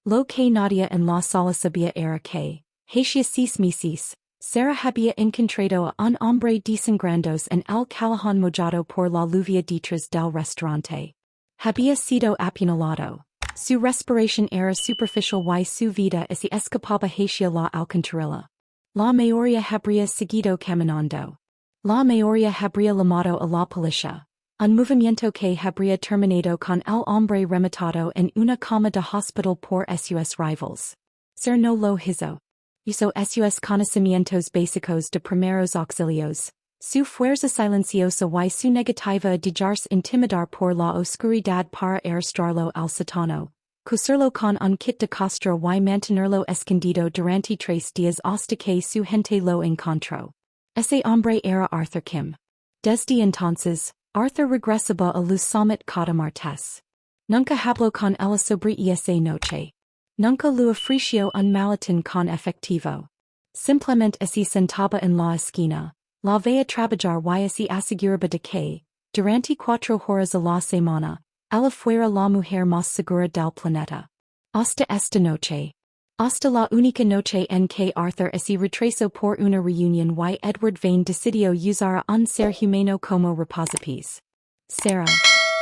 Lo que Nadie en la sala sabia era que, hacia sis meses, Sara había encontrado a un hombre desangrandos en el callejón mojado por la lluvia detrás del restaurante. Había sido apuñalado. Su respiración era superficial y su vida se escapaba hacia la alcantarilla. La mayoría habría seguido caminando. La mayoría habría llamado a la policía. Un movimiento que habría terminado con el hombre rematado en una cama de hospital por sus rivals. Ser no lo hizo. Hizo sus conocimientos básicos de primeros auxilios. Su fuerza silenciosa y su negativa a dejarse intimidar por la oscuridad para arrastrarlo al sótano. Coserlo con un kit de costra y mantenerlo escondido durante 3 días hasta que su gente lo encontró. Ese hombre era Arthur Kim. Desde entonces, Arthur regresaba a los summit cada martes. Nunca habló con ella sobre esa noche. Nunca lo ofreció un maletín con efectivo. Simplemente se sentaba en la esquina, la veía trabajar y se aseguraba de que, durante 4 horas a la semana, ella fuera la mujer más segura del planeta. Hasta esta noche. Hasta la única noche en que Arthur se retrasó por una reunión y Edward Vane decidió usar a un ser humano como reposapiés. Sara,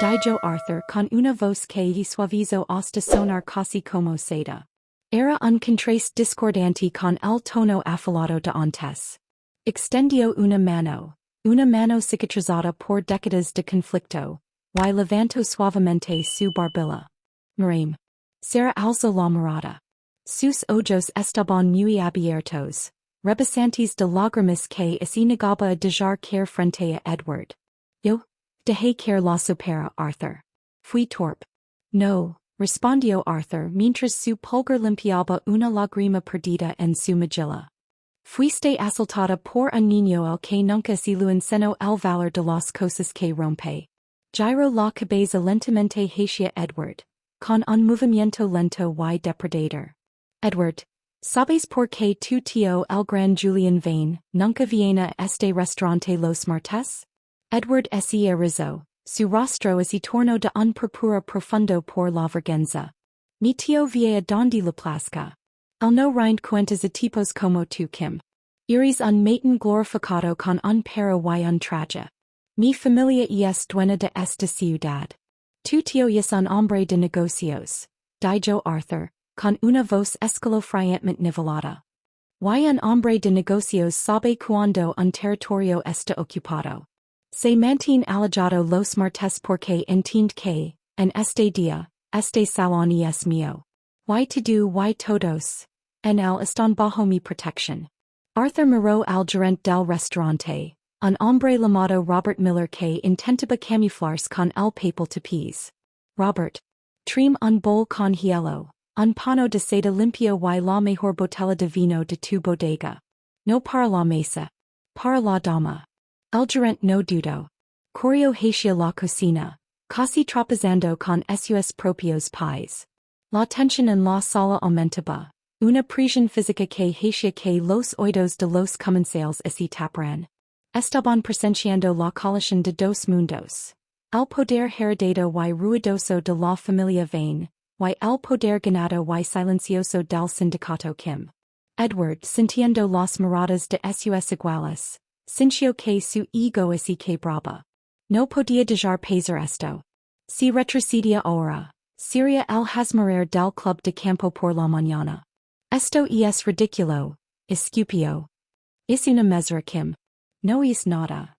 dijo Arthur con una voz que suavizó hasta sonar casi como seda. Era un contraste discordante con el tono afilado de antes. Extendió una mano cicatrizada por décadas de conflicto, y levantó suavemente su barbilla. Marame. Sara alzó la mirada. Sus ojos estaban muy abiertos, rebosantes de lágrimas que se negaba a dejar caer frente a Edward. Yo, dejé caer la sopera, Arthur. Fui torpe. No, respondió Arthur mientras su pulgar limpiaba una lágrima perdida en su mejilla. Fuiste asaltada por un niño al que nunca se le enseñó el valor de las cosas que rompe. Giro la cabeza lentamente hacia Edward, con un movimiento lento y depredador. Edward, ¿sabes por qué tu tío el gran Julian Vane nunca viene a este restaurante los martes? Edward se rizó, su rostro se tornó de un purpura profundo por la vergüenza. Mi tío viene donde le plazca. El no rind cuentas a tipos como tu Kim. Eres un matin glorificado con un pero y un traje. Mi familia es dueña de esta ciudad. Tu tío es un hombre de negocios, dijo Arthur, con una voz escalofriantemente nivelada. Y un hombre de negocios sabe cuando un territorio está ocupado. Se mantiene alejado los martes porque entiende que, en este día, este salón es mío. Y tú y todos, en él están bajo mi protección. Arthur miró al gerente del restaurante, un hombre llamado Robert Miller que intentaba camuflarse con el papel tapiz. Robert. Trim un bol con hielo, un pano de seda limpio y la mejor botella de vino de tu bodega. No para la mesa. Para la dama. El gerente no dudó. Corrió hacia la cocina, casi tropezando con sus propios pies. La tensión en la sala aumentaba. Una presión física que hacía que los oídos de los comensales se taparan. Estaban presenciando la colisión de dos mundos. El poder heredado y ruidoso de la familia Vane, y el poder ganado y silencioso del sindicato Kim. Edward, sintiendo las miradas de sus iguales, sintió que su ego se quebraba. No podía dejar pasar esto. Si retrocedía ahora, sería el hazmarer del club de campo por la mañana. Esto es ridículo, escupió. Es una mesera Kim. No es nada.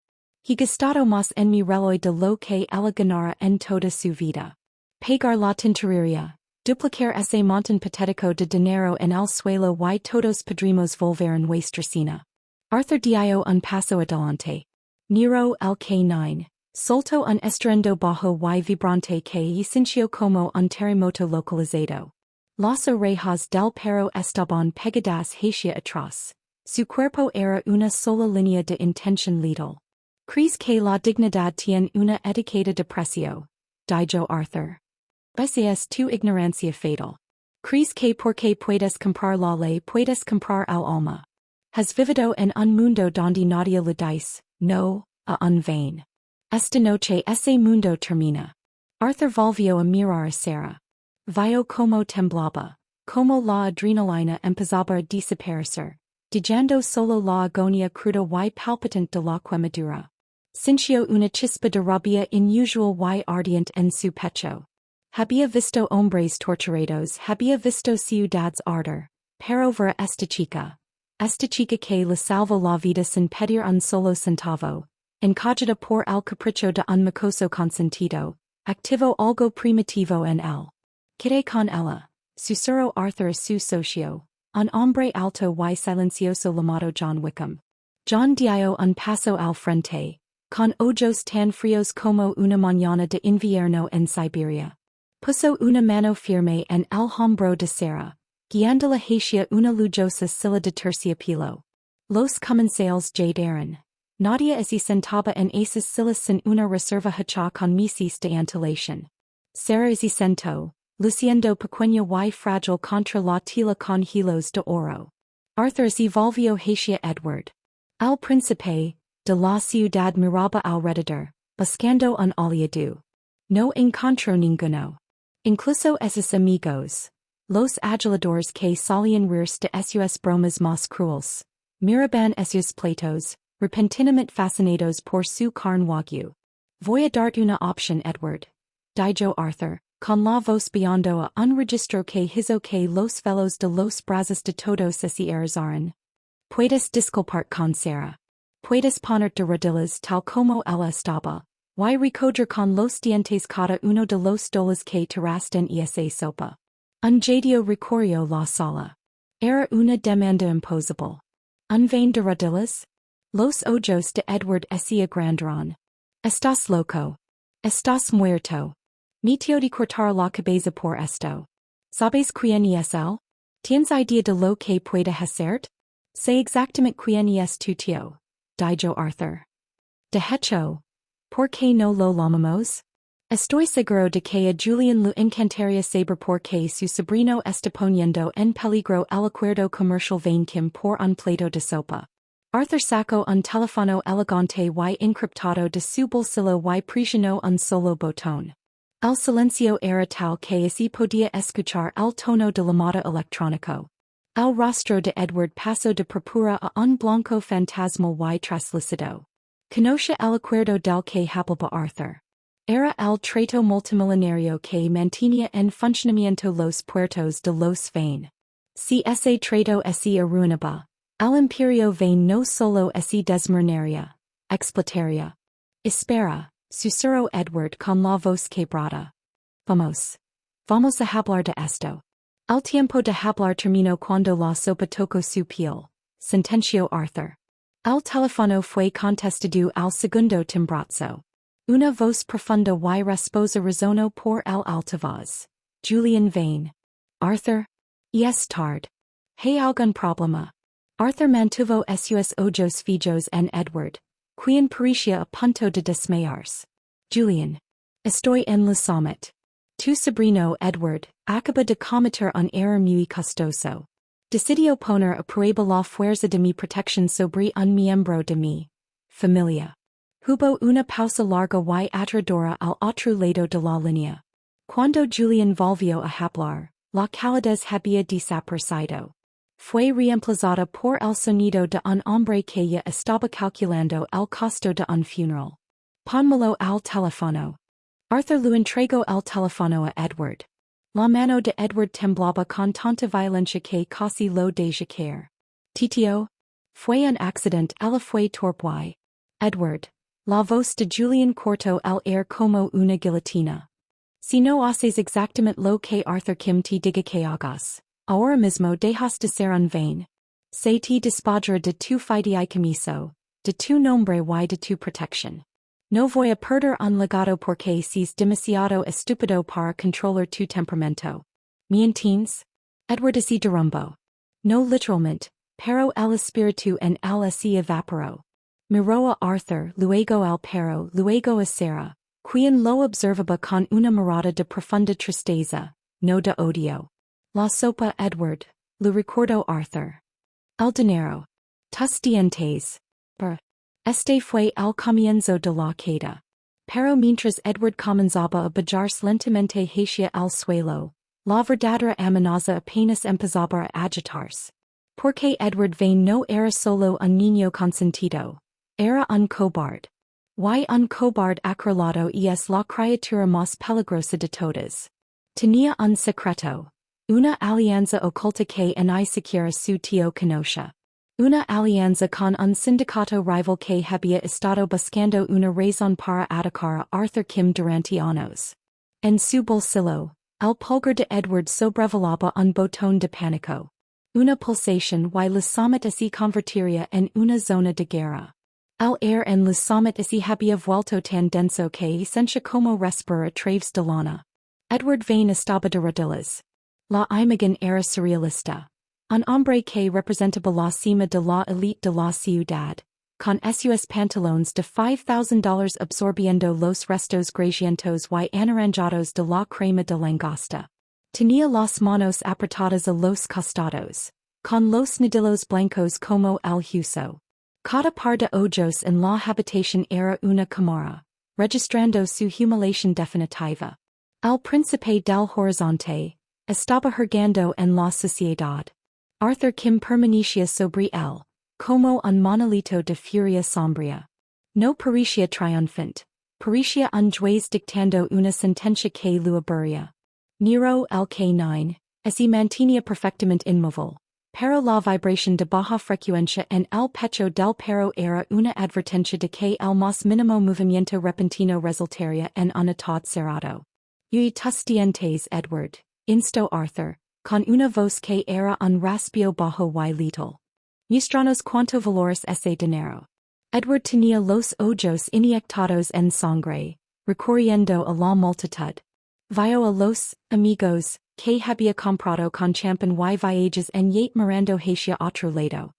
He gastado más en mi reloj de lo que ella ganara en toda su vida. Pagar la tintorería, duplicar ese montón patético de dinero en el suelo y todos podremos volver en nuestra cena. Arthur dio un paso adelante. Nero el K9, soltó un estruendo bajo y vibrante que sintió como un terremoto localizado. Las orejas del perro estaban pegadas hacia atrás. Su cuerpo era una sola línea de intención letal. ¿Crees que la dignidad tiene una etiqueta de precio? Dijo Arthur. Esa es tu ignorancia fatal. ¿Crees que porque puedes comprar la ley puedes comprar el alma? Has vivido en un mundo donde nadie le dice, no, a un Vane. Esta noche ese mundo termina. Arthur volvió a mirar a Sara. Vio como temblaba. como la adrenalina empezaba a desaparecer, dejando solo la agonía cruda y palpitante de la quemadura. Sintió una chispa de rabia inusual y ardiente en su pecho. Había visto hombres torturados, había visto ciudades arder, pero ver esta chica que le salvó la vida sin pedir un solo centavo, encallada por el capricho de un mocoso consentido, activo algo primitivo en él. Quedé con ella, susurró Arthur a su socio, un hombre alto y silencioso llamado John Wickham. John dio un paso al frente, con ojos tan fríos como una mañana de invierno en Siberia. Puso una mano firme en el hombro de Sarah, guiándola hacia una lujosa silla de terciopelo. Los comensales llegaron. Nadie se sentaba en esas sillas sin una reserva hecha con meses de antelación. Sarah se sentó, luciendo pequeña y frágil contra la tela con hilos de oro. Arthur se volvió hacia Edward. El príncipe de la ciudad miraba alrededor, buscando un aliado. No encontró ninguno. Incluso esos amigos, los aduladores que solían reírse de esas bromas más crueles, miraban esos platos, repentinamente fascinados por su carne wagyu. Voy a darte una opción, Edward, dijo Arthur, con la voz biondo a un registro que hizo que los velos de los brazos de todos se erizaran. Puedes disculpar con Sarah. Puedes ponerte rodillas tal como ella estaba. Y recoger con los dientes cada uno de los dólares que tiraste en esa sopa. Un jadio recorrió la sala. Era una demanda imposible. Un vain de rodillas? Los ojos de Edward se agrandaron. Estás loco. Estás muerto. Mitio de cortar la cabeza por esto. ¿Sabes quién es él? ¿Tienes idea de lo que puede hacerte? Sé exactamente quién es tu tío, dijo Arthur. De hecho, ¿por qué no lo llamamos? Estoy seguro de que a Julian lo encantaría saber por qué su sobrino está poniendo en peligro el acuerdo comercial vain Kim por un plato de sopa. Arthur sacó un teléfono elegante y encriptado de su bolsillo y presionó un solo botón. El silencio era tal que así podía escuchar el tono de llamada electrónico. El rostro de Edward pasó de purpura a un blanco fantasmal y traslúcido. Conoce el acuerdo del que hablaba Arthur. Era el trato multimillonario que mantenía en funcionamiento los puertos de los vain. Si ese trato se arruinaba, el imperio vain no solo se desmoronaría, explotaría. Espera, susurró Edward con la voz quebrada. Vamos a hablar de esto. El tiempo de hablar terminó cuando la sopa tocó su piel, sentenció Arthur. El teléfono fue contestado al segundo timbrazo. Una voz profunda y rasposa resonó por el altavoz. Julian Vane. Arthur? Es tarde. ¿Hay algún problema? Arthur mantuvo esos ojos fijos en Edward, quien parecía a punto de desmayarse. Julian. Estoy en la summit. Tu sobrino Edward acaba de cometer un error muy costoso. Decidió poner a prueba la fuerza de mi protección sobre un miembro de mi familia. Hubo una pausa larga y aterradora al otro lado de la línea. Cuando Julian volvió a hablar, la calidez había desaparecido. Fue reemplazada por el sonido de un hombre que ya estaba calculando el costo de un funeral. Pónmelo al teléfono. Arthur le entregó el teléfono a Edward. La mano de Edward temblaba con tanta violencia que casi lo dejó caer. Titio. Fue un accidente, ella fue torpe. Edward. La voz de Julian cortó el air como una guillotina. Si no haces exactamente lo que Arthur Kim te diga que hagas, ahora mismo dejas de ser un vain. Se te despadra de tu fideicomiso, de tu nombre y de tu protección. No voy a perder un legado porque es demasiado estúpido para controlar tu temperamento. ¿Me entiendes? Edward se derrumbó. No literalmente, pero el espíritu en él se evaporó. Miró a Arthur, luego al perro, luego a Sarah, quien lo observaba con una mirada de profunda tristeza, no de odio. La sopa, Edward, le recordó Arthur. El dinero. Tus dientes. Este fue el comienzo de la queda. Pero mientras Edward comenzaba a bajarse lentamente hacia el suelo, La verdadera amenaza apenas empezaba a agitarse. Porque Edward Vane no era solo un niño consentido. Era un cobarde. Y un cobarde acorralado y es la criatura más peligrosa de todas. Tenía un secreto. Una alianza oculta que ni siquiera su tío conocía. Una alianza con un sindicato rival que había estado buscando una razón para atacar a Arthur Kim durante años. En su bolsillo, el pulgar de Edward sobrevolaba un botón de pánico. Una pulsación y la summit se convertiría en una zona de guerra. El air en la summit se había vuelto tan denso que sentía como respirar a través de lana. Edward Vane estaba de rodillas. La imagen era surrealista. Un hombre que representaba la cima de la elite de la ciudad, con esos pantalones de $5,000 absorbiendo los restos grasientos y anaranjados de la crema de langosta. Tenía las manos apretadas a los costados, con los nudillos blancos como el hueso. Cada par de ojos en la habitación era una cámara, registrando su humiliación definitiva. El príncipe del horizonte estaba hurgando en la sociedad. Arthur Kim permanecía sobre él, como un monolito de furia sombría. No parecía triunfante, parecía un juez dictando una sentencia que lo aburría. Nero el K9, se mantenía perfectamente inmóvil, pero la vibración de baja frecuencia en el pecho del perro era una advertencia de que el más mínimo movimiento repentino resultaría en un atado cerrado. Y tus dientes, Edward, instó Arthur, con una voz que era un raspio bajo y letal. Muéstranos cuánto valores ese dinero. Edward tenía los ojos inyectados en sangre, recurriendo a la multitud. Vio a los amigos que había comprado con champán y viajes en yate mirando hacia otro lado.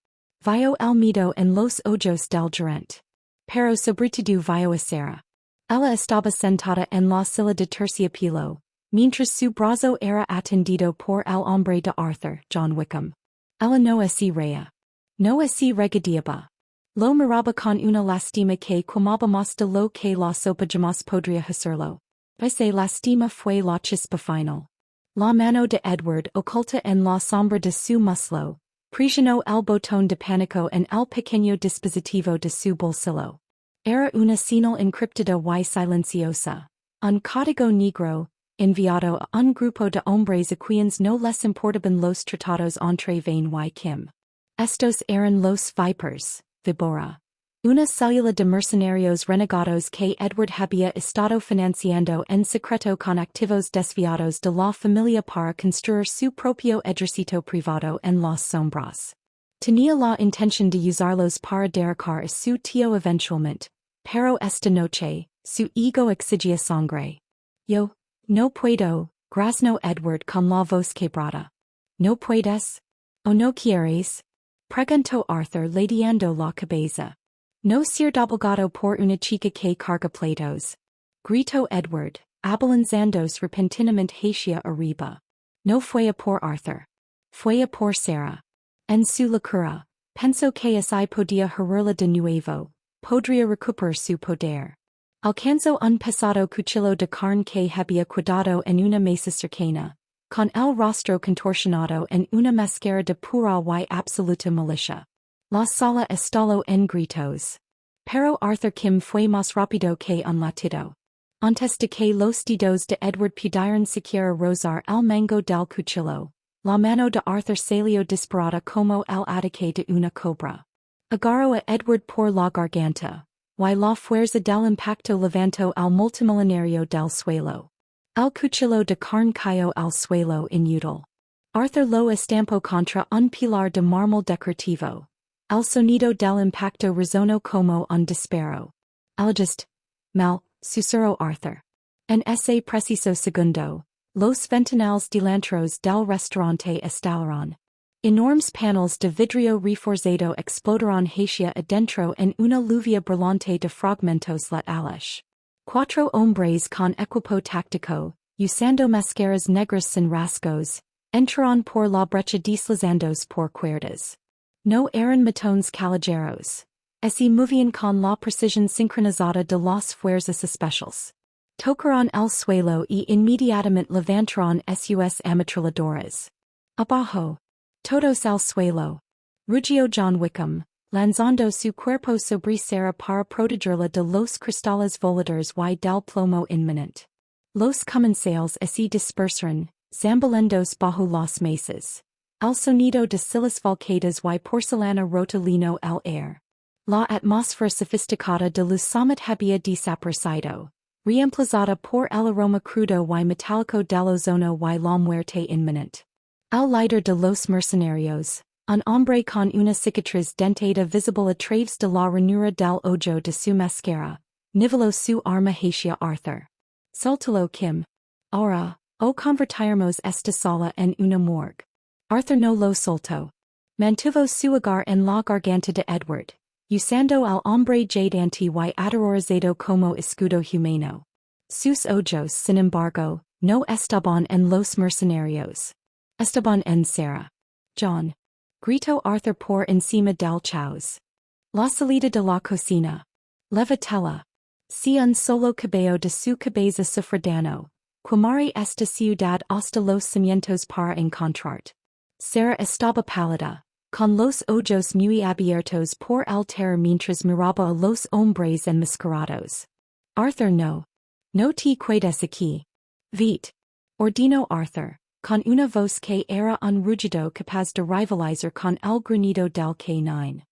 Vio el miedo en los ojos del gerente. Pero sobre todo vio a Sarah. Ella estaba sentada en la silla de terciopelo, mientras su brazo era atendido por el hombre de Arthur, John Wickham. Ella no se reía. No se regodeaba. Lo miraba con una lástima que quemaba más de lo que la sopa jamás podría hacerlo. Esa lástima fue la chispa final. La mano de Edward oculta en la sombra de su muslo, presionó el botón de pánico en el pequeño dispositivo de su bolsillo. Era una señal encriptada y silenciosa. Un código negro, enviado a un grupo de hombres a quienes no les importaban los tratados entre Vane y Kim. Estos eran los Vipers, Vibora. Una célula de mercenarios renegados que Edward había estado financiando en secreto con activos desviados de la familia para construir su propio ejército privado en las sombras. Tenía la intención de usarlos para derrocar a su tío eventualmente, pero esta noche, su ego exigía sangre. Yo no puedo, graznó Edward con la voz quebrada. ¿No puedes? ¿O no quieres? Preguntó Arthur ladeando la cabeza. No ser doblegado por una chica que carga platos. Gritó Edward, abalanzándose repentinamente hacia arriba. No fue a por Arthur. Fue a por Sarah. En su locura, pensó que si podía herirla de nuevo, podría recuperar su poder. Alcanzó un pesado cuchillo de carne que había cuidado en una mesa cercana, con el rostro contorsionado en una máscara de pura y absoluta malicia. La sala estalló en gritos. Pero Arthur Kim fue más rápido que un latido. Antes de que los dedos de Edward pudieran siquiera rozar el mango del cuchillo, la mano de Arthur salió disparada como el ataque de una cobra. Agarró a Edward por la garganta, y la fuerza del impacto levantó al multimillonario del suelo. El cuchillo de carne cayó al suelo inútil. Arthur lo estampó contra un pilar de mármol decorativo. El sonido del impacto resonó como un disparo. Algist. Mal, susurró Arthur. En ese preciso segundo, los ventanales delanteros del restaurante estallaron. Enormes panels de vidrio reforzado explotaron hacia adentro en una lluvia brillante de fragmentos letales. Cuatro hombres con equipo táctico, usando máscaras negras sin rasgos, entraron por la brecha deslizandos por cuerdas. No eran matones caballeros. Se movían con la precisión sincronizada de las fuerzas especiales. Tocaron el suelo y inmediatamente levantaron sus ametralladoras. Abajo. Todos al suelo. Rugió John Wickham, lanzando su cuerpo sobre Sarah para protegerla de los cristales voladores y del plomo inminente. Los comensales se dispersaron, zambulendos bajo las mesas. El sonido de silas volcadas y porcelana rota lino el air. La atmósfera sofisticada de luz summit había desaparecido, reemplazada por el aroma crudo y metálico del ozono y la muerte inminente. El líder de los mercenarios, un hombre con una cicatriz dentada visible a través de la ranura del ojo de su máscara, niveló su arma hacia Arthur. Soltalo Kim. Ahora, o convertiremos esta sala en una morgue. Arthur no lo soltó. Mantuvo su hogar en la garganta de Edward, usando al hombre jadante y aterrorizado como escudo humano. Sus ojos, sin embargo, no estaban en los mercenarios. Estaban en Sarah. John. Gritó Arthur por encima del chaos. La salida de la cocina. Levatela. Si un solo cabello de su cabeza sufradano. Quemare esta ciudad hasta los cimientos para encontrarte. Sarah estaba pálida, con los ojos muy abiertos por el terror mientras miraba a los hombres enmascarados. Arthur no. No te quedes aquí. Vete. Ordinó Arthur, con una voz que era un rugido capaz de rivalizar con el gruñido del K9.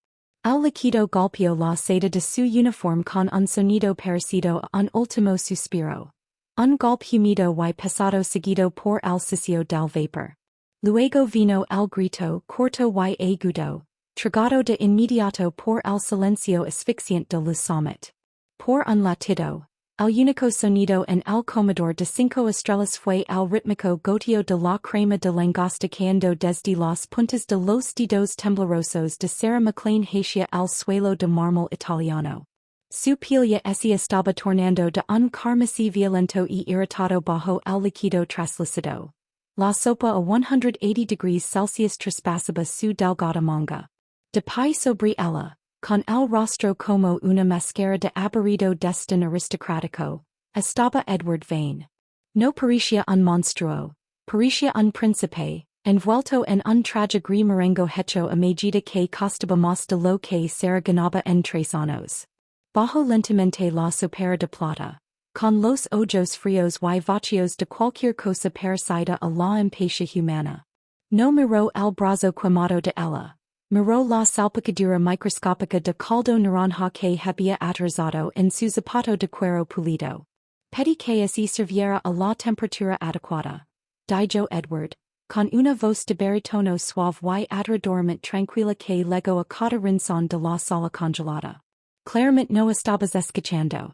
El líquido golpeó la seda de su uniforme con un sonido parecido a un último suspiro. Un golpe humido y pesado seguido por el sicio del vapor. Luego vino el grito corto y agudo, tragado de inmediato por el silencio asfixiante de la summit. Por un latido, el único sonido en el comedor de 5 estrellas fue el rítmico goteo de la crema de langosta cayendo desde las puntas de los dedos temblorosos de Sarah McLean hacia el suelo de mármol italiano. Su piel se estaba tornando de un carmesí violento y irritado bajo el líquido traslúcido. La sopa a 180 degrees Celsius traspasaba su delgada manga. De pie sobre ella, con el rostro como una máscara de aburrido destin aristocrático, estaba Edward Vane. No parecía un monstruo, parecía un príncipe, envuelto en un traje gris merengo hecho a medida que costaba más de lo que Sarah ganaba en 3 años. Bajó lentamente la sopera de plata, con los ojos fríos y vacíos de cualquier cosa parecida a la impaciencia humana. No miró el brazo quemado de ella. Miró la salpicadura microscópica de caldo naranja que había aterrizado en su zapato de cuero pulido. Pedí que se sirviera a la temperatura adecuada. Dijo Edward, con una voz de baritono suave y aterradoramente tranquila que legó a cada rincón de la sala congelada. Claramente no estabas escuchando.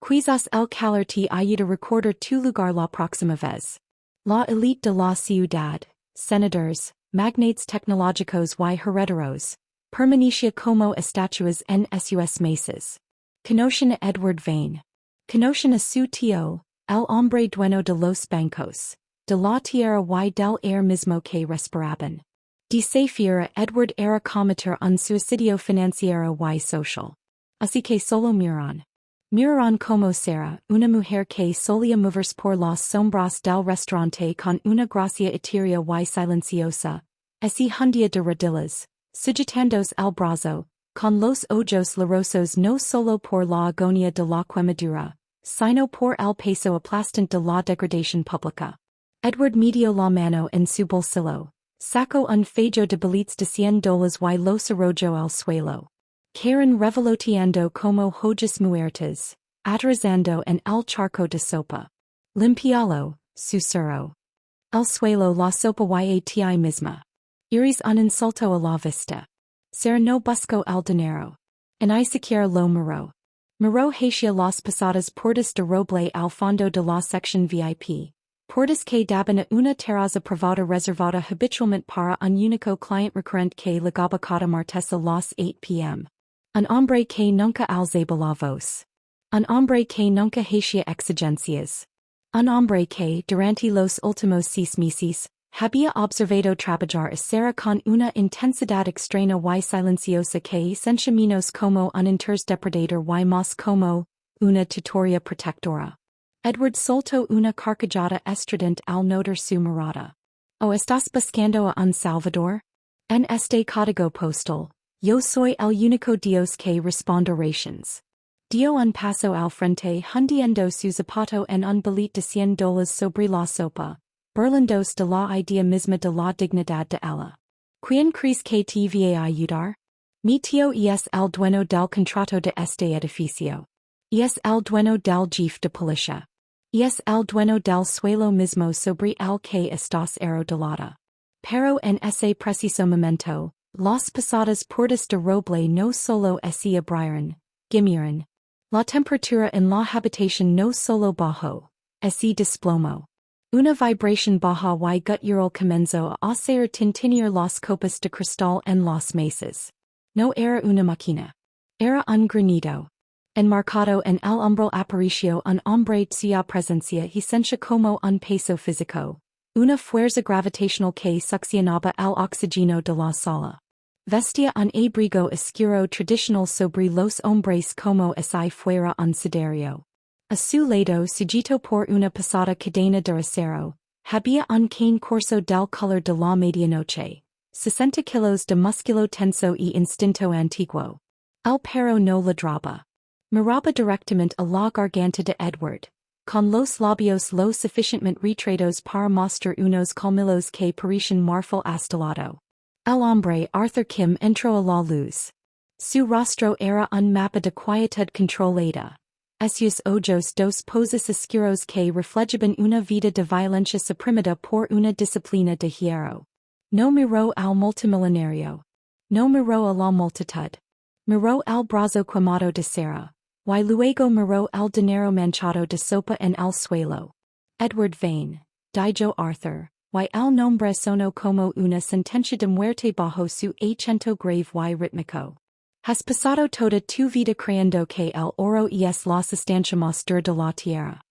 Quizás el calor te ayuda a recordar tu lugar la próxima vez. La elite de la ciudad, senadores, magnates tecnológicos y herederos, permanecía como estatuas en sus mesas. Conocen a Edward Vane. Conocen a su tío, el hombre dueño de los bancos, de la tierra y del air mismo que respiraban. De Safiera Edward era cometer un suicidio financiero y social. Así que solo miran. Miraron como Sarah, una mujer que solía moverse por las sombras del restaurante con una gracia etérea y silenciosa, se hundía de rodillas, sujetándose el brazo, con los ojos llorosos no solo por la agonía de la quemadura, sino por el peso aplastante de la degradación pública. Edward metió la mano en su bolsillo, sacó un fajo de billetes de $100 y los arrojó al suelo. Karen revoloteando como joyas muertas, aterrizando en el charco de sopa. Limpialo, susurró. El suelo la sopa y ti misma. Iris un insulto a la vista. Sarah no buscó el dinero. Ni siquiera lo miró. Miró hacia las pesadas puertas de roble al fondo de la sección VIP. Puertas que daban a una terraza privada reservada habitualmente para un único cliente recurrente que llegaba cada martes a las 8 p.m. Un hombre que nunca alzaba la voz. Un hombre que nunca hacía exigencias. Un hombre que, durante los últimos 6 meses, había observado trabajar a Sarah con una intensidad extraña y silenciosa que sentía menos como un interdepredador y más como una tutoria protectora. Edward soltó una carcajada estridente al notar su mirada. ¿O estás buscando a un salvador? En este código postal, yo soy el único Dios que responde oraciones. Dio un paso al frente hundiendo su zapato en un billet de $100 sobre la sopa, burlándose de la idea misma de la dignidad de ella. ¿Quién crees que te va a ayudar? Mi tío es el dueño del contrato de este edificio. Es el dueño del jefe de policía. Es el dueño del suelo mismo sobre el que estás arrodillada. Pero en ese preciso momento, las pesadas puertas de roble no solo se abrieron, gimieron. La temperatura en la habitación no solo bajó, se desplomó. Una vibración baja y gutural comenzó a hacer tintinear las copas de cristal en las mesas. No era una máquina. Era un granido. Enmarcado en el umbral apareció un hombre cuya presencia hicencia como un peso físico. Una fuerza gravitacional que succionaba el oxígeno de la sala. Vestía un abrigo oscuro tradicional sobre los hombres como si fuera un siderio. A su lado sujeto por una pesada cadena de acero, había un cane corso del color de la medianoche, 60 kilos de músculo tenso y instinto antiguo. El perro no ladraba. Miraba directamente a la garganta de Edward, con los labios lo suficientemente retraídos para mostrar unos colmillos que parecían marfil astilado. El hombre Arthur Kim entró a la luz. Su rostro era un mapa de quietud controlada. Sus ojos dos poses oscuros que reflejaban una vida de violencia suprimida por una disciplina de hierro. No miró al multimillonario. No miró a la multitud. Miró al brazo quemado de cera. Y luego miró el dinero manchado de sopa en el suelo. Edward Vane, dijo Arthur, y el nombre sonó como una sentencia de muerte bajo su acento grave y rítmico. Has pasado toda tu vida creyendo que el oro es la sustancia más dura de la tierra.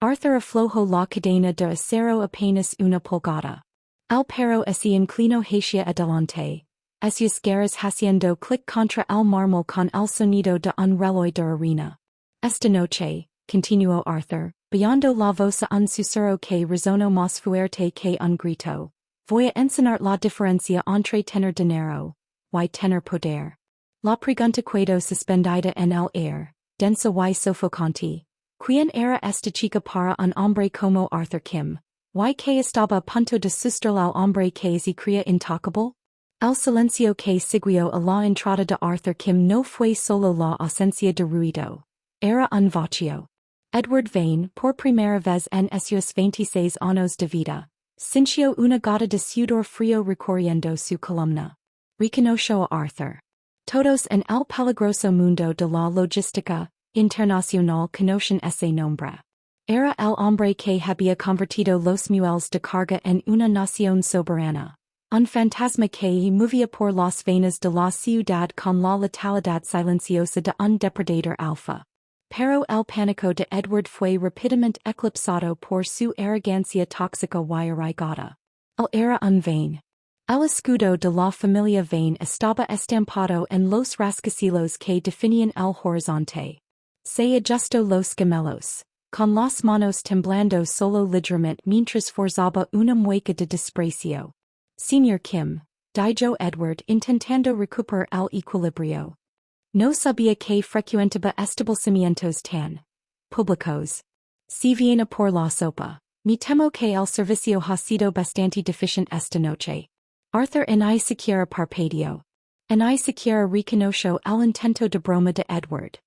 Arthur aflojó la cadena de acero apenas una pulgada. El perro se inclinó hacia adelante. Sus garras haciendo clic contra el mármol con el sonido de un reloj de arena. Esta noche, continuó Arthur, bajando la voz a un susurro que resonó más fuerte que un grito, voy a enseñar la diferencia entre tener dinero y tener poder. La pregunta quedó suspendida en el aire, densa y sofocante. ¿Quién era esta chica para un hombre como Arthur Kim? ¿Y que estaba a punto de sustraer al hombre que se creía intocable? El silencio que siguió a la entrada de Arthur Kim no fue solo la ausencia de ruido. Era un vacío. Edward Vane, por primera vez en sus 26 años de vida, sintió una gota de sudor frío recorriendo su columna. Reconoció a Arthur. Todos en el peligroso mundo de la logística internacional conocen ese nombre. Era el hombre que había convertido los muelles de carga en una nación soberana. Un fantasma que movía por las venas de la ciudad con la letalidad silenciosa de un depredador alfa. Pero el pánico de Edward fue rápidamente eclipsado por su arrogancia tóxica y arraigada. Él era un Vane. El escudo de la familia Vane estaba estampado en los rascacielos que definían el horizonte. Se ajustó los gemelos, con las manos temblando solo ligeramente mientras forzaba una mueca de desprecio. Señor Kim, dijo Edward intentando recuperar el equilibrio. No sabía que frecuentaba establecimientos tan públicos. Si viene por la sopa, me temo que el servicio ha sido bastante deficiente esta noche. Arthur ni siquiera parpadeó. Ni siquiera reconoció el intento de broma de Edward.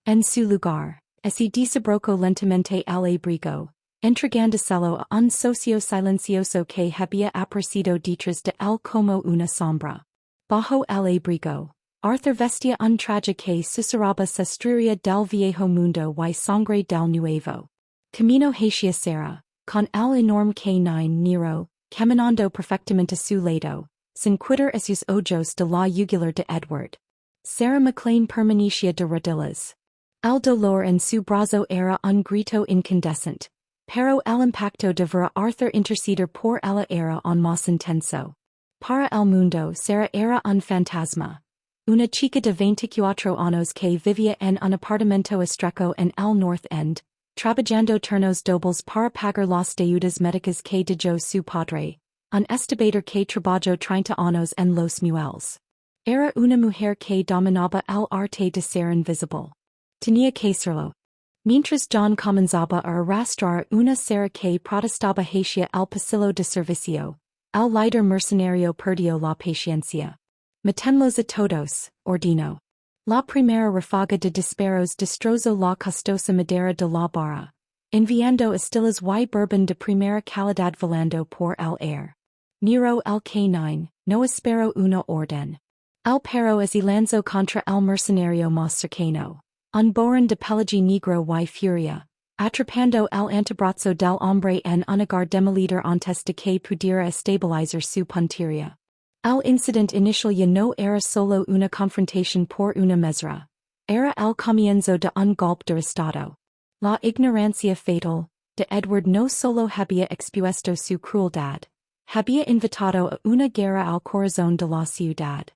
En su lugar, se desabrocó lentamente el abrigo, entregándoselo a un socio silencioso que había aparecido detrás de él como una sombra. Bajo el abrigo, Arthur vestía un traje que susurraba sastrería del viejo mundo y sangre del nuevo. Camino hacia Sarah, con el enorme canine Nero, caminando perfectamente a su lado, sin quitar sus ojos de la yugular de Edward. Sarah McLean permanecía de rodillas. El dolor en su brazo era un grito incandescente, pero el impacto de ver a Arthur interceder por ella era aún más intenso. Para el mundo Sarah era un fantasma. Una chica de 24 años que vivía en un apartamento estrecho en el North End, trabajando turnos dobles para pagar las deudas médicas que dejó su padre, un estibador que trabajó 30 años en los muelles. Era una mujer que dominaba el arte de ser invisible. Tenía que serlo. Mientras John comenzaba a arrastrar una cera que protestaba hacia el pasillo de servicio, el líder mercenario perdió la paciencia. Matenlos a todos, ordenó. La primera ráfaga de disparos destrozó la costosa madera de la barra, enviando estilas y bourbon de primera calidad volando por el aire. Miró el canine, no esperó una orden. El perro es lanzó contra el mercenario más cercano. Un borrón de pelagi negro y furia, atrapando el antebrazo del hombre en un lugar demolido antes de que pudiera estabilizar su puntería. El incident inicial ya no era solo una confrontación por una mesera. Era el comienzo de un golpe de estado. La ignorancia fatal de Edward no solo había expuesto su crueldad, había invitado a una guerra al corazón de la ciudad.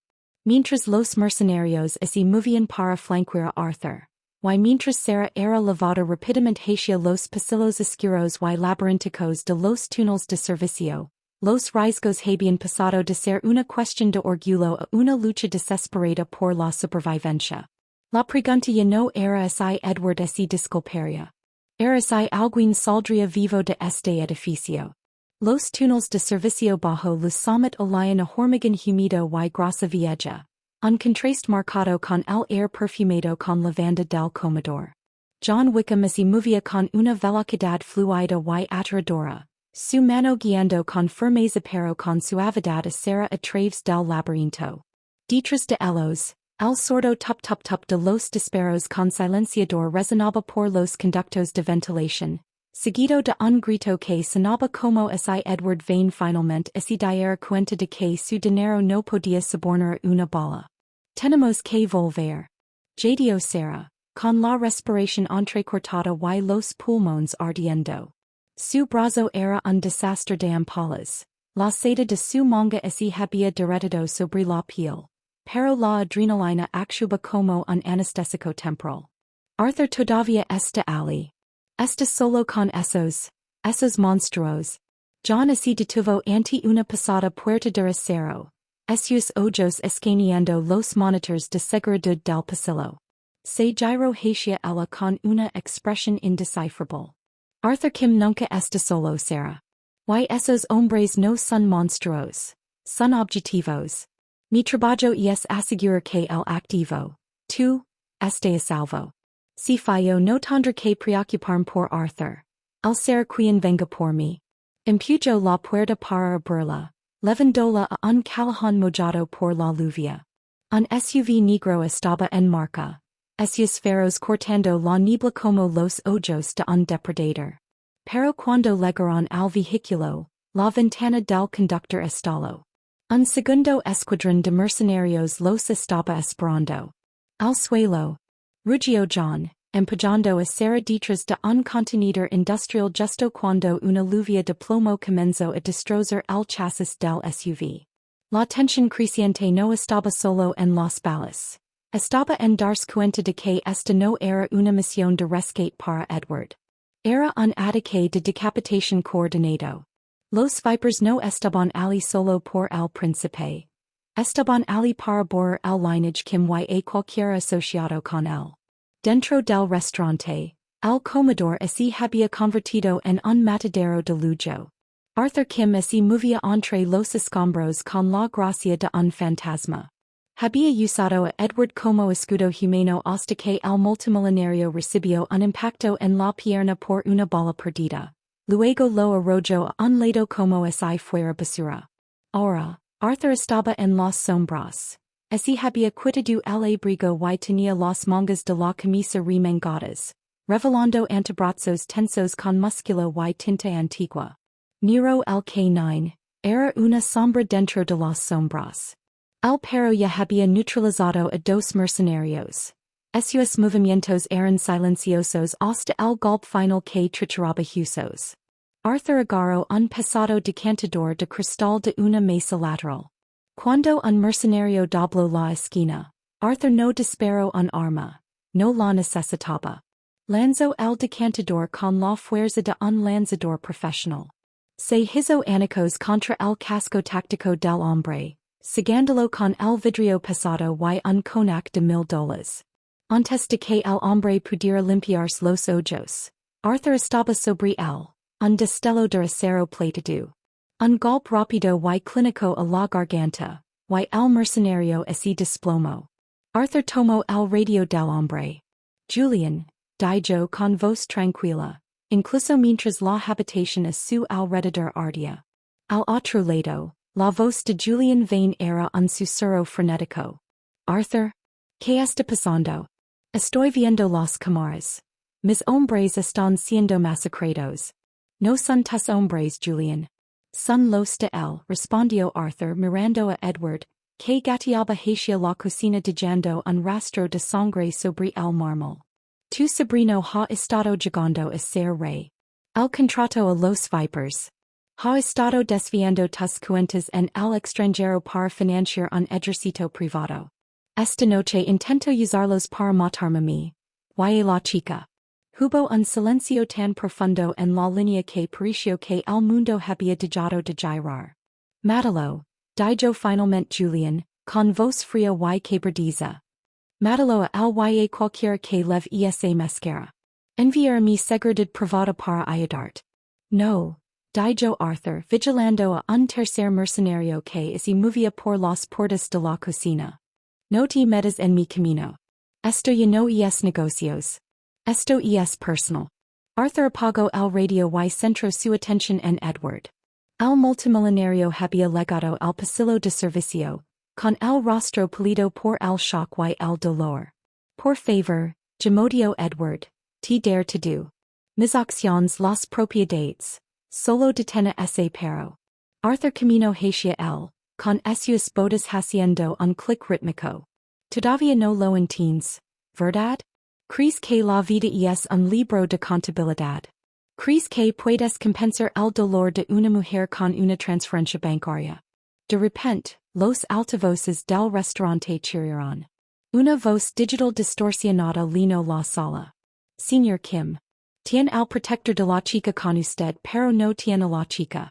Mientras los mercenarios se movían para flanquear a Arthur, y mientras Sarah era lavada rápidamente hacia los pasillos oscuros y laberínticos de los túneles de servicio, los riesgos habían pasado de ser una cuestión de orgullo a una lucha desesperada por la supervivencia. La pregunta ya no era si Edward se disculparía. Era si alguien saldría vivo de este edificio. Los túneles de servicio bajo luz summit olían a hormigón húmedo y grasa vieja, un contraste marcado con el aire perfumado con lavanda del comedor. John Wickham se movía con una velocidad fluida y aterradora, su mano guiando con firmeza pero con suavidad a Sarah a través del laberinto. Detrás de ellos, el sordo tup de los disparos con silenciador resonaba por los conductos de ventilación, seguido de un grito que sonaba como si Edward Vane finalmente se diera cuenta de que su dinero no podía sobornar una bala. Tenemos que volver. Jadeó Sarah, con la respiración entrecortada y los pulmones ardiendo. Su brazo era un desastre de ampollas, la seda de su manga se había derretido sobre la piel, pero la adrenalina actuaba como un anestésico temporal. Arthur todavía está allí. Está solo con esos monstruos. John se detuvo ante una pasada puerta de acero, sus ojos escaneando los monitores de seguridad del pasillo. Se giró hacia ella con una expresión indescifrable. Arthur Kim nunca está solo, Sarah. Y esos hombres no son monstruos, son objetivos. Mi trabajo es asegurar que el activo, tú, esté a salvo. Si fallo no tendré que preocuparme por Arthur. El será quien venga por mí. Empujó la puerta para abrirla, levándola a un callejón mojado por la lluvia. Un SUV negro estaba en marcha, sus faros cortando la niebla como los ojos de un depredador. Pero cuando llegaron al vehículo, la ventana del conductor estalló. Un segundo escuadrón de mercenarios los estaba esperando. Al suelo. Rugió John, empujando a Sarah detrás de un contenedor industrial justo cuando una lluvia de plomo comenzó a destrozar el chasis del SUV. La tensión creciente no estaba solo en las balas. Estaba en darse cuenta de que esta no era una misión de rescate para Edward. Era un ataque de decapitación coordinado. Los vipers no estaban allí solo por el príncipe. Estaban allí para borrar el lineage Kim y cualquier asociado con él. Dentro del restaurante, el comedor se había convertido en un matadero de lujo. Arthur Kim se movía entre los escombros con la gracia de un fantasma. Había usado a Edward como escudo humano hasta que el multimillonario recibió un impacto en la pierna por una bala perdida. Luego lo arrojó a un lado como si fuera basura. Ahora, Arthur estaba en las sombras. Se había quitado el abrigo y tenía las mangas de la camisa remangadas, revelando antebrazos tensos con músculo y tinta antigua. Miró el canine, era una sombra dentro de las sombras. El perro ya había neutralizado a dos mercenarios. Sus movimientos eran silenciosos hasta el golpe final que trituraba huesos. Arthur agarró un pesado decantador de cristal de una mesa lateral. Cuando un mercenario dobló la esquina, Arthur no disparó un arma. No la necesitaba. Lanzo el decantador con la fuerza de un lanzador profesional. Se hizo anicos contra el casco táctico del hombre, sigándolo con el vidrio pesado y un conac de $1000. Antes de que el hombre pudiera limpiarse los ojos, Arthur estaba sobre él, un destello de acero plateado. Un golpe rápido y clínico a la garganta, y el mercenario se desplomó. Arthur tomó el radio del hombre. Julian, dijo con voz tranquila, incluso mientras la habitación a su alrededor ardía. Al otro lado, la voz de Julian Vane era un susurro frenético. Arthur, ¿qué está pasando? Estoy viendo las cámaras. Mis hombres están siendo masacrados. No son tus hombres, Julian. Son los de él, respondió Arthur mirando a Edward, que gateaba hacia la cocina dejando un rastro de sangre sobre el mármol. Tu sobrino ha estado llegando a ser rey. El contrato a los vipers. Ha estado desviando tus cuentas en el extranjero para financiar un ejercicio privado. Esta noche intento usarlos para matarme a mí. Y la chica. Hubo un silencio tan profundo en la línea que pareció que el mundo había dejado de girar. Mátalo, dijo finalmente Julian, con voz fría y quebradiza. Mátalo a él y cualquiera que leve esa máscara. Enviar mi seguridad privada para ayudarte. No, dijo Arthur vigilando a un tercer mercenario que se movía por las puertas de la cocina. No te metas en mi camino. Esto ya no es negocios. Esto es personal. Arthur apagó el radio y centró su atención en Edward. El multimillonario había llegado al pasillo de servicio, con el rostro pálido por el shock y el dolor. Por favor, gemodió Edward, te dare to do. Mis acciones las propiedades. Solo detena ese pero. Arthur caminó hacia él, con sus botas haciendo un clic rítmico. Todavía no lo entiendes, ¿verdad? ¿Crees que la vida es un libro de contabilidad? ¿Crees que puedes compensar el dolor de una mujer con una transferencia bancaria? De repente, los altavoces del restaurante chirriaron. Una voz digital distorsionada llenó la sala. Señor Kim. Tiene el protector de la chica con usted pero no tiene la chica.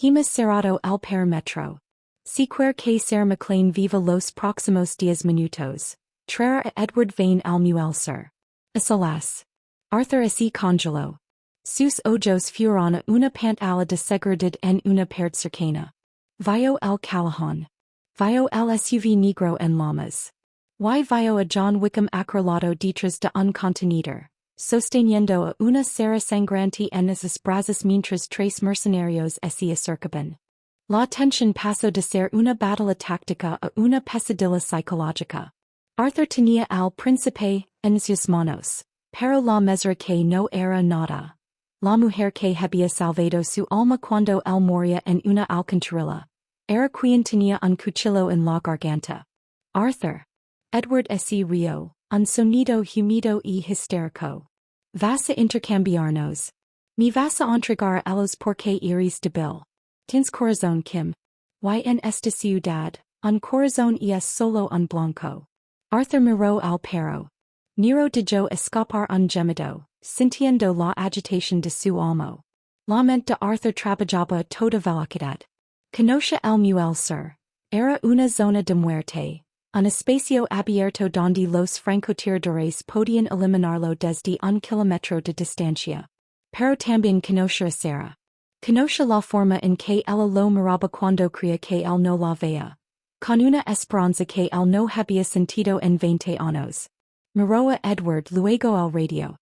Hemos cerrado el perímetro. Si quiere que Sarah McLean viva los próximos 10 minutos, traer a Edward Vane al muelser. A solas. Arthur así congeló. Sus ojos fueron a una pantalla de seguridad en una pared cercana. Vio el callejón. Vio el SUV negro en llamas. Y vio a John Wickham acorralado detrás de un contenedor, sosteniendo a una cera sangrante en esas brasas mientras 3 mercenarios se acercaban. La tensión pasó de ser una batalla táctica a una pesadilla psicológica. Arthur tenía al príncipe en sus manos, pero la mesera que no era nada. La mujer que había salvado su alma cuando él moría en una alcantarilla. Era quien tenía un cuchillo en la garganta. Arthur. Edward se rió, un sonido húmedo y histérico. Vas a intercambiarnos. Me vas a entregar a los porque eres débil. Tienes corazón Kim. Y en esta ciudad, un corazón es solo un blanco. Arthur miró al perro. Nero dejó escapar un gemido, sintiendo la agitación de su alma. La mente de Arthur trabajaba toda velocidad. Conoce el muelser. Era una zona de muerte. Un espacio abierto donde los francotiradores podían eliminarlo desde un kilómetro de distancia. Pero también conoce a Sarah. Conoce la forma en que ella lo miraba cuando creía que él no la veía. Con una esperanza que él no había sentido en 20 años. Miró a Edward luego al radio.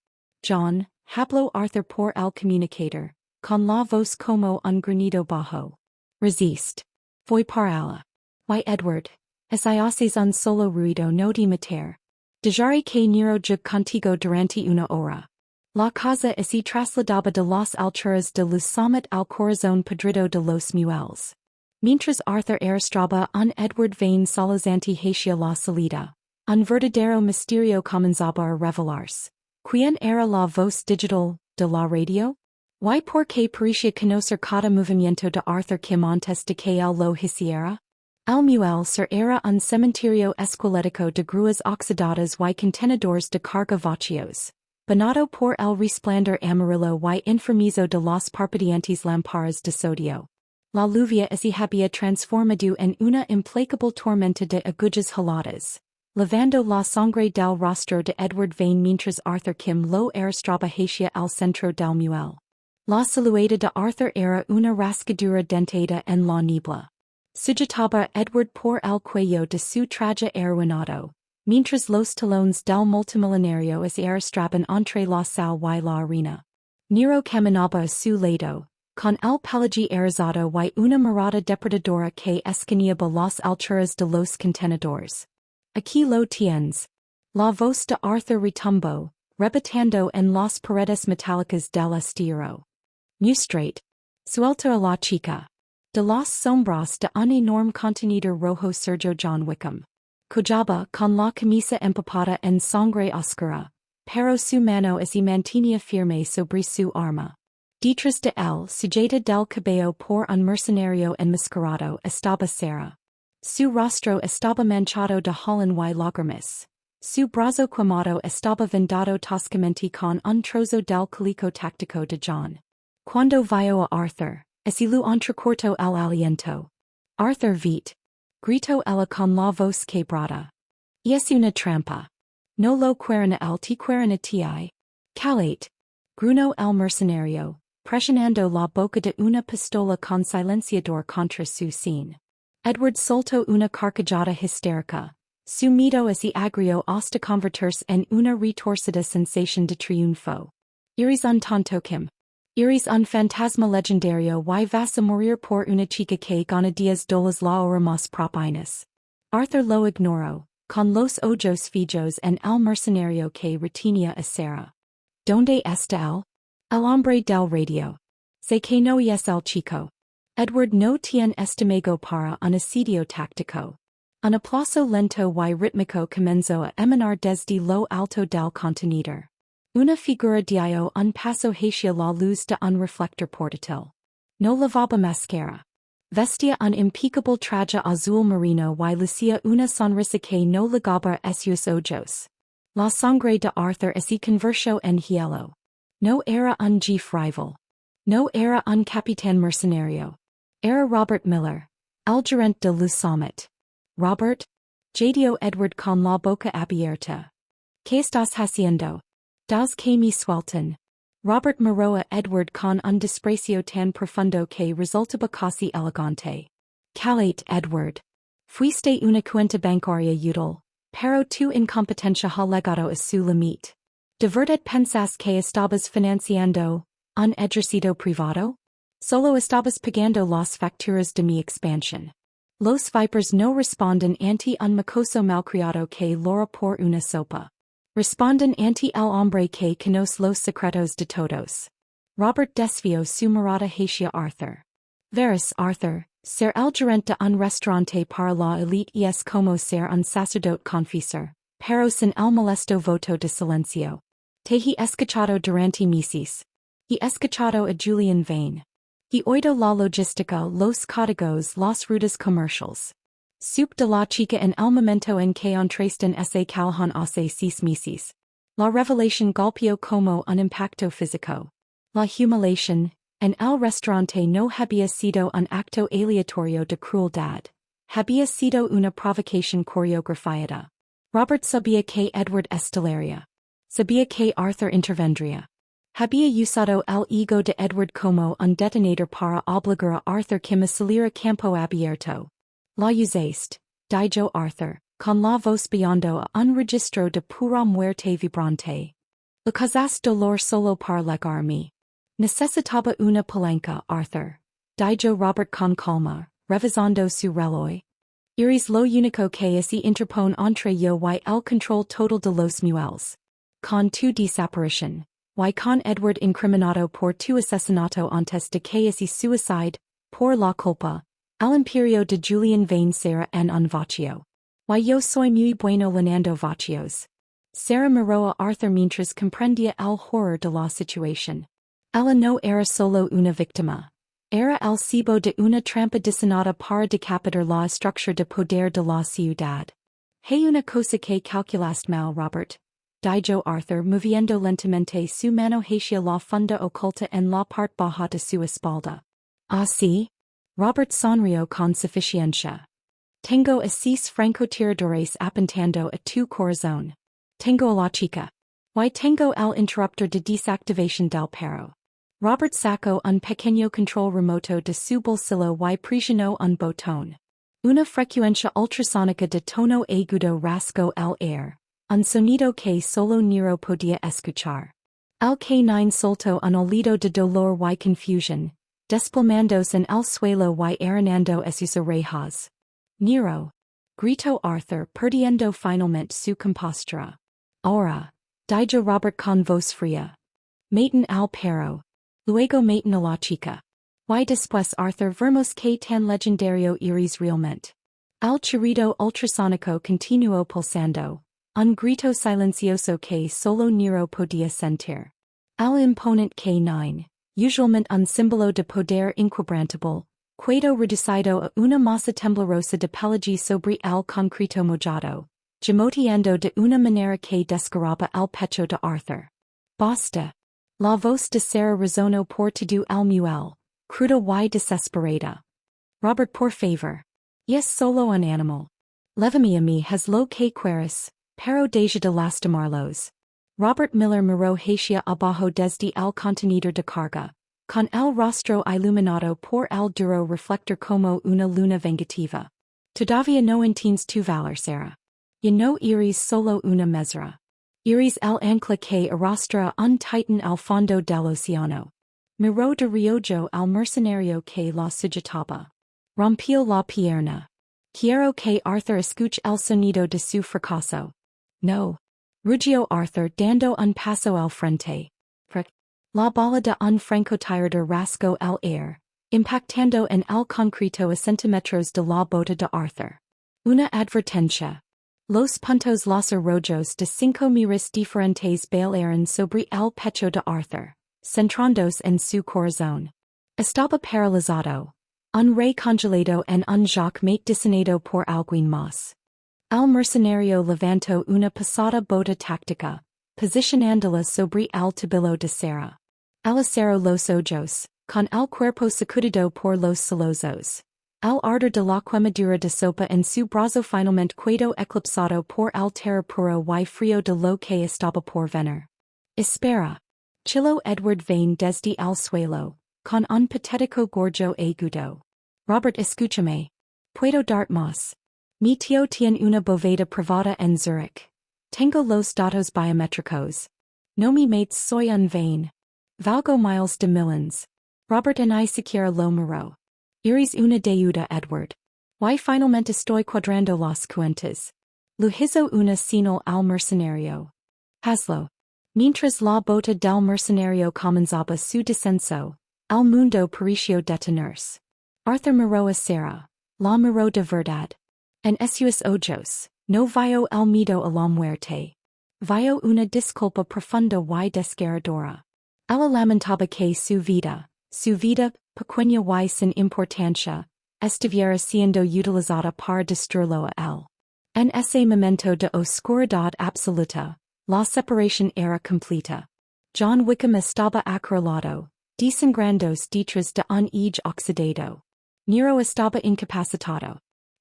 John, habló Arthur por el comunicator, con la voz como un granido bajo. Resist. Voy para ella. Y Edward, si haces un solo ruido no te matar. Dejaré que Nero jugue contigo durante una hora. La casa se trasladaba de las alturas de Luz Summit al corazón podrido de los muelles. Mientras Arthur arrastraba un Edward Vane solozante hacia la salida, un verdadero misterio comenzaba a revelarse. ¿Quién era la voz digital de la radio? ¿Y por qué parecía conocer cada movimiento de Arthur Kim antes de que él lo hiciera? El muelser era un cementerio esquelético de grúas oxidadas y contenedores de carga vacíos. Bonado por el resplandor amarillo y enfermizo de los parpadeantes lamparas de sodio. La lluvia se había transformado en una implacable tormenta de agujas heladas, lavando la sangre del rostro de Edward Vane mientras Arthur Kim lo arrastraba hacia el centro del muelle. La silueta de Arthur era una rascadura dentada en la niebla. Sujetaba Edward por el cuello de su traje arruinado, mientras los talones del multimillonario se arrastraban entre la sal y la arena. Nero caminaba a su lado, con el pelaje erizado y una mirada depredadora que escaneaba las alturas de los contenedores. Aquí lo tienes. La voz de Arthur retumbó, rebotando en las paredes metálicas del estero. Mustrate. Suelto a la chica. De las sombras de un enorme contenedor rojo Sergio John Wickham. Cojaba con la camisa empapada en sangre oscura, pero su mano se mantenía firme sobre su arma. Detrás de él, sujeta del cabello por un mercenario enmascarado, estaba Sarah. Su rostro estaba manchado de hollín y lágrimas. Su brazo quemado estaba vendado toscamente con un trozo del calico táctico de John. Cuando vio a Arthur, se lo entrecortó el aliento. Arthur vite. Gritó ella con la voz quebrada. Es una trampa. No lo quieren el ti quieren a ti. Caliente. Gruñó el mercenario, presionando la boca de una pistola con silenciador contra su sien. Edward soltó una carcajada histérica. Su miedo se agrió hasta convertirse en una retorcida sensación de triunfo. Eres un tonto Kim. Eres un fantasma legendario y vas a morir por una chica que gana 10 dólares la hora más propinas. Arthur lo ignoró, con los ojos fijos en el mercenario que retenía a Sarah. ¿Dónde está él? El hombre del radio. Sé que no es el chico. Edward no tiene estómago para un asedio táctico. Un aplauso lento y rítmico comenzó a emanar desde lo alto del contenedor. Una figura dio un paso hacia la luz de un reflector portátil. No lavaba máscara. Vestía un impecable traje azul marino y lucía una sonrisa que no ligaba a sus ojos. La sangre de Arthur se convirtió en hielo. No era un jefe rival. No era un capitán mercenario. Era Robert Miller, el gerente de l'Summit. Robert? Jadeó Edward con la boca abierta. ¿Qué estás haciendo? Das que me sueltan. Robert miró a Edward con un desprecio tan profundo que resultaba casi elegante. Caliente Edward. Fuiste una cuenta bancaria útil, pero tu incompetencia ha llegado a su límite. ¿De verdad pensás que estabas financiando un ejercicio privado? Solo estabas pagando las facturas de mi expansión. Los vipers no responden ante un mocoso malcriado que llora por una sopa. Responden ante el hombre que conoce los secretos de todos. Robert desvió su mirada hacia Arthur. Verás, Arthur, ser el gerente de un restaurante para la élite es como ser un sacerdote confesor, pero sin el molesto voto de silencio. Te he escuchado durante meses. He escuchado a Julian Vane. He oído la logística, los códigos, las rutas comerciales. Sup de la chica en el momento en que entraste en ese callejón hace 6 meses. La revelación golpeó como un impacto físico. La humiliación, en el restaurante no había sido un acto aleatorio de crueldad. Había sido una provocación coreografiada. Robert sabía que Edward estallaría. Sabía que Arthur intervendría. Había usado el ego de Edward como un detonador para obligar a Arthur Kim a salir a campo abierto. La usaste, dijo Arthur, con la voz bajando a un registro de pura muerte vibrante. Le causaste dolor solo para llegarme. Necesitaba una palanca, Arthur, dijo Robert con calma, revisando su reloj. Eres lo único que se interpone entre yo y el control total de los muelles. Con tu desaparición, y con Edward incriminado por tu asesinato antes de que ese suicide, por la culpa, el imperio de Julian Vane será en un vacío. Y yo soy muy bueno llenando vacíos. Sarah miró a Arthur mientras comprendía el horror de la situación. Ella no era solo una víctima. Era el cebo de una trampa diseñada para decapitar la estructura de poder de la ciudad. Hay una cosa que calculaste mal, Robert. Dijo Arthur moviendo lentamente su mano hacia la funda oculta en la parte baja de su espalda. Así? Robert sonrió con suficiencia. Tengo a 6 francotiradores apuntando a tu corazón. Tengo a la chica. Y tengo el interruptor de desactivación del perro. Robert sacó un pequeño control remoto de su bolsillo y presionó un botón. Una frecuencia ultrasónica de tono agudo rasgó el air, un sonido que solo Nero podía escuchar. El canine soltó un olido de dolor y confusión, desplomándose en el suelo y arenando a sus orejas. Nero, gritó Arthur perdiendo finalmente su compostura. Ahora, dijo Robert con voz fría. Maten al perro. Luego maten a la chica. Y después Arthur vermos que tan legendario eres realmente. El chirrido ultrasónico continuó pulsando, un grito silencioso que solo Nero podía sentir. El imponente canine, usualmente un símbolo de poder inquebrantable, quedó reducido a una masa temblorosa de pelagi sobre el concreto mojado, gemoteando de una manera que desgarraba el pecho de Arthur. Basta. La voz de Sarah resonó por todo el muelle, cruda y desesperada. Robert, por favor. Es solo un animal. Lévame a mí haz lo que quieras, pero deja de lastimarlos. Robert Miller miró hacia abajo desde el contenedor de carga, con el rostro iluminado por el duro reflector como una luna vengativa. Todavía no entiendes tu valor, Sarah. Ya no eres solo una mesera. Eres el ancla que arrastra un titan al fondo del océano. Miró de reojo al mercenario que la sujetaba. Rompió la pierna. Quiero que Arthur escuche el sonido de su fracaso. No. Rugió Arthur dando un paso al frente. La bala de un francotirador rasgó el air, impactando en el concreto a centímetros de la bota de Arthur. Una advertencia. Los puntos los arrojos de 5 miras diferentes bailaron sobre el pecho de Arthur, centrándose en su corazón. Estaba paralizado. Un rey congelado en un jaque diseñado por alguien más. El mercenario levantó una pesada bota táctica, posicionándola sobre el tobillo de Sarah. Al cerró los ojos, con el cuerpo sacudido por los solozos. El ardor de la quemadura de sopa en su brazo finalmente quedó eclipsado por el terror puro y frío de lo que estaba por venir. Espera. Chilló Edward Vane desde el suelo, con un patético gorjo agudo. Robert, escúchame. Puedo darte más. Mi tío tiene una boveda privada en Zurich. Tengo los datos biométricos. No me mates soy un Vane. Valgo miles de millions. Robert ni siquiera lo miró. Eres una deuda, Edward. Y finalmente estoy cuadrando las cuentas. Lo hizo una señal al mercenario. Hazlo. Mientras la bota del mercenario comenzaba su descenso, el mundo pareció detenerse. Arthur miró a Sarah. La miró de verdad. En sus ojos, no vio el miedo a la muerte. Vio una disculpa profunda y desgarradora. Ella lamentaba que su vida, pequeña y sin importancia, estuviera siendo utilizada para destruirlo a él. En ese momento de oscuridad absoluta, la separación era completa. John Wickham estaba acorralado, desangrándose detrás de un eje oxidado. Nero estaba incapacitado.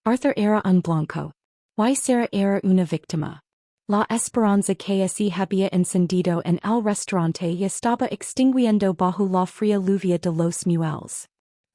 Arthur era un blanco. Y Sarah era una víctima. La esperanza que se había encendido en el restaurante y estaba extinguiendo bajo la fría lluvia de los muelles.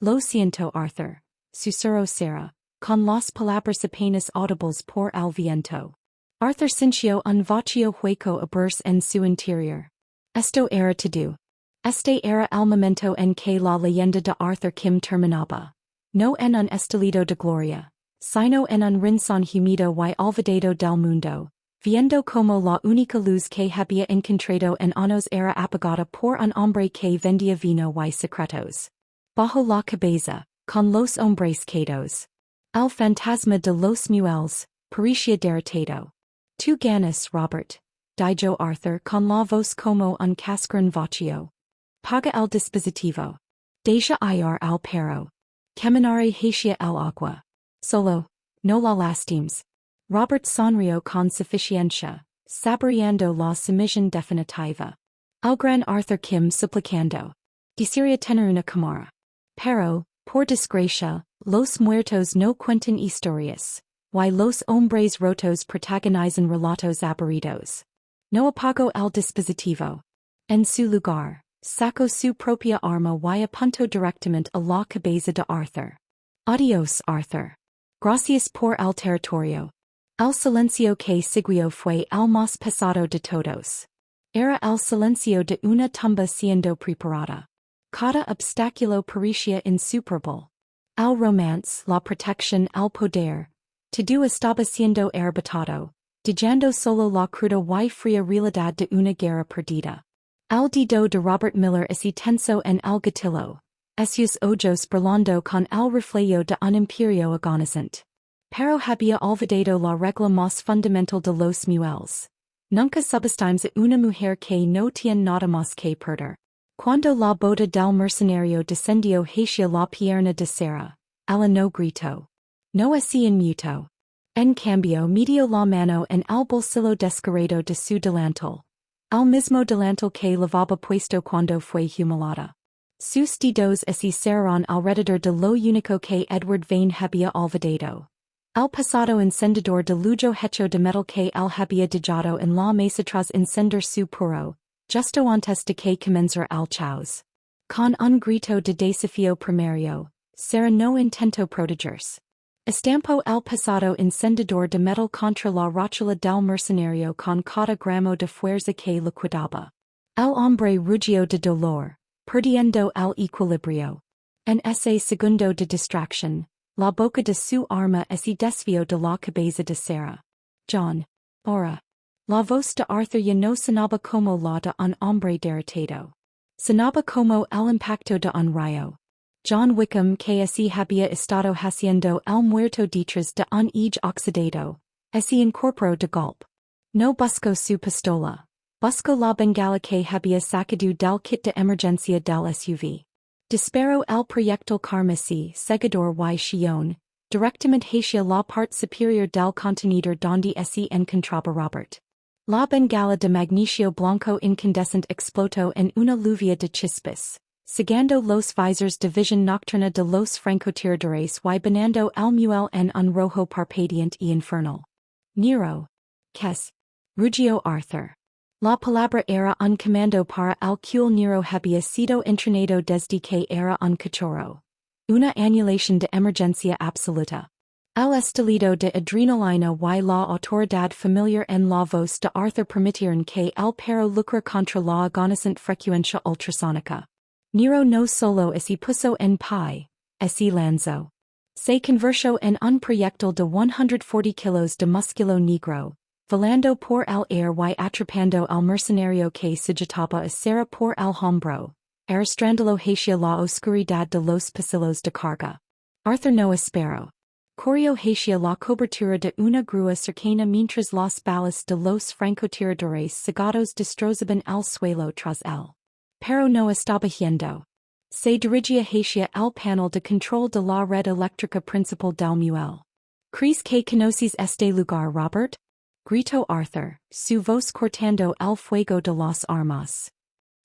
Lo siento, Arthur, susurró Sarah, con las palabras apenas audibles por el viento. Arthur sintió un vacío hueco abrirse en su interior. Esto era todo. Este era el momento en que la leyenda de Arthur Kim terminaba. No en un estallido de gloria, sino en un rincón humido y olvidado del mundo. Viendo como la única luz que había encontrado en años era apagada por un hombre que vendía vino y secretos. Bajo la cabeza, con los hombres quedos. El fantasma de los muelles, parecía derrotado. Tu ganas, Robert, dijo Arthur con la voz como un cascarón vacío. Paga el dispositivo. Deja ir al perro. Caminare hacia el agua. Solo, no la lastimes. Robert sonrió con suficiencia, saboreando la sumisión definitiva. Al gran Arthur Kim suplicando. Quisiera tener una cámara. Pero, por desgracia, los muertos no cuentan historias. Y los hombres rotos protagonizan relatos aburridos. No apago el dispositivo. En su lugar, saco su propia arma y apunto directamente a la cabeza de Arthur. Adiós, Arthur. Gracias por el territorio. El silencio que siguió fue el más pesado de todos. Era el silencio de una tumba siendo preparada. Cada obstáculo parecía insuperable. El romance, la protección, el poder. Todo estaba siendo arrebatado, dejando solo la cruda y fría realidad de una guerra perdida. El dedo de Robert Miller así tenso en el gatillo, sus ojos brillando con el reflejo de un imperio agonizante. Pero había olvidado la regla más fundamental de los muelles. Nunca subestimes a una mujer que no tiene nada más que perder. Cuando la boda del mercenario descendió hacia la pierna de Sarah, ella no gritó. No así en muto. En cambio metió la mano en el bolsillo descarado de su delantal. El mismo delantal que llevaba puesto cuando fue humillada. Sus dedos así cerraron alrededor de lo único que Edward Vane había olvidado. El pasado encendedor de lujo hecho de metal que él había dejado en la mesa tras encender su puro, justo antes de que comenzara el caos. Con un grito de desafío primario, Sarah no intentó protegerse. Estampó el pasado encendedor de metal contra la rótula del mercenario con cada gramo de fuerza que liquidaba. El hombre rugió de dolor, perdiendo el equilibrio. En ese segundo de distracción, la boca de su arma se desvió de la cabeza de Sarah. John. Ahora. La voz de Arthur ya no sonaba como la de un hombre derrotado. Sonaba como el impacto de un rayo. John Wickham que así había estado haciendo el muerto detrás de un eje oxidado, así incorporó de golpe. No buscó su pistola. Buscó la bengala que había sacado del kit de emergencia del SUV. Disparó el proyectil carmesí seguidor y chillón, directamente hacia la parte superior del contenedor donde se encontraba Robert. La bengala de magnesio blanco incandescente explotó en una lluvia de chispas, cegando los visors de visión nocturna de los francotiradores y banando el muelle en un rojo parpadeante y infernal. Nero. Kes. Rugió Arthur. La palabra era un comando para el cual Nero había sido entrenado desde que era un cachorro. Una anulación de emergencia absoluta. El estalido de adrenalina y la autoridad familiar en la voz de Arthur permitieron que el perro lucra contra la agonizante frecuencia ultrasónica. Nero no solo se puso en pie, se lanzó. Se convirtió en un proyectil de 140 kilos de músculo negro, volando por el aire y atrapando al mercenario que sujetaba a Sarah por el hombro, arrastrándolo hacia la oscuridad de los pasillos de carga. Arthur no esperó. Corrió hacia la cobertura de una grúa cercana mientras las balas de los francotiradores cegados destrozaban el suelo tras él. Pero no estaba yendo. Se dirigía hacia el panel de control de la red eléctrica principal del muelle. ¿Crees que conoces este lugar, Robert? Gritó Arthur, su voz cortando el fuego de las armas.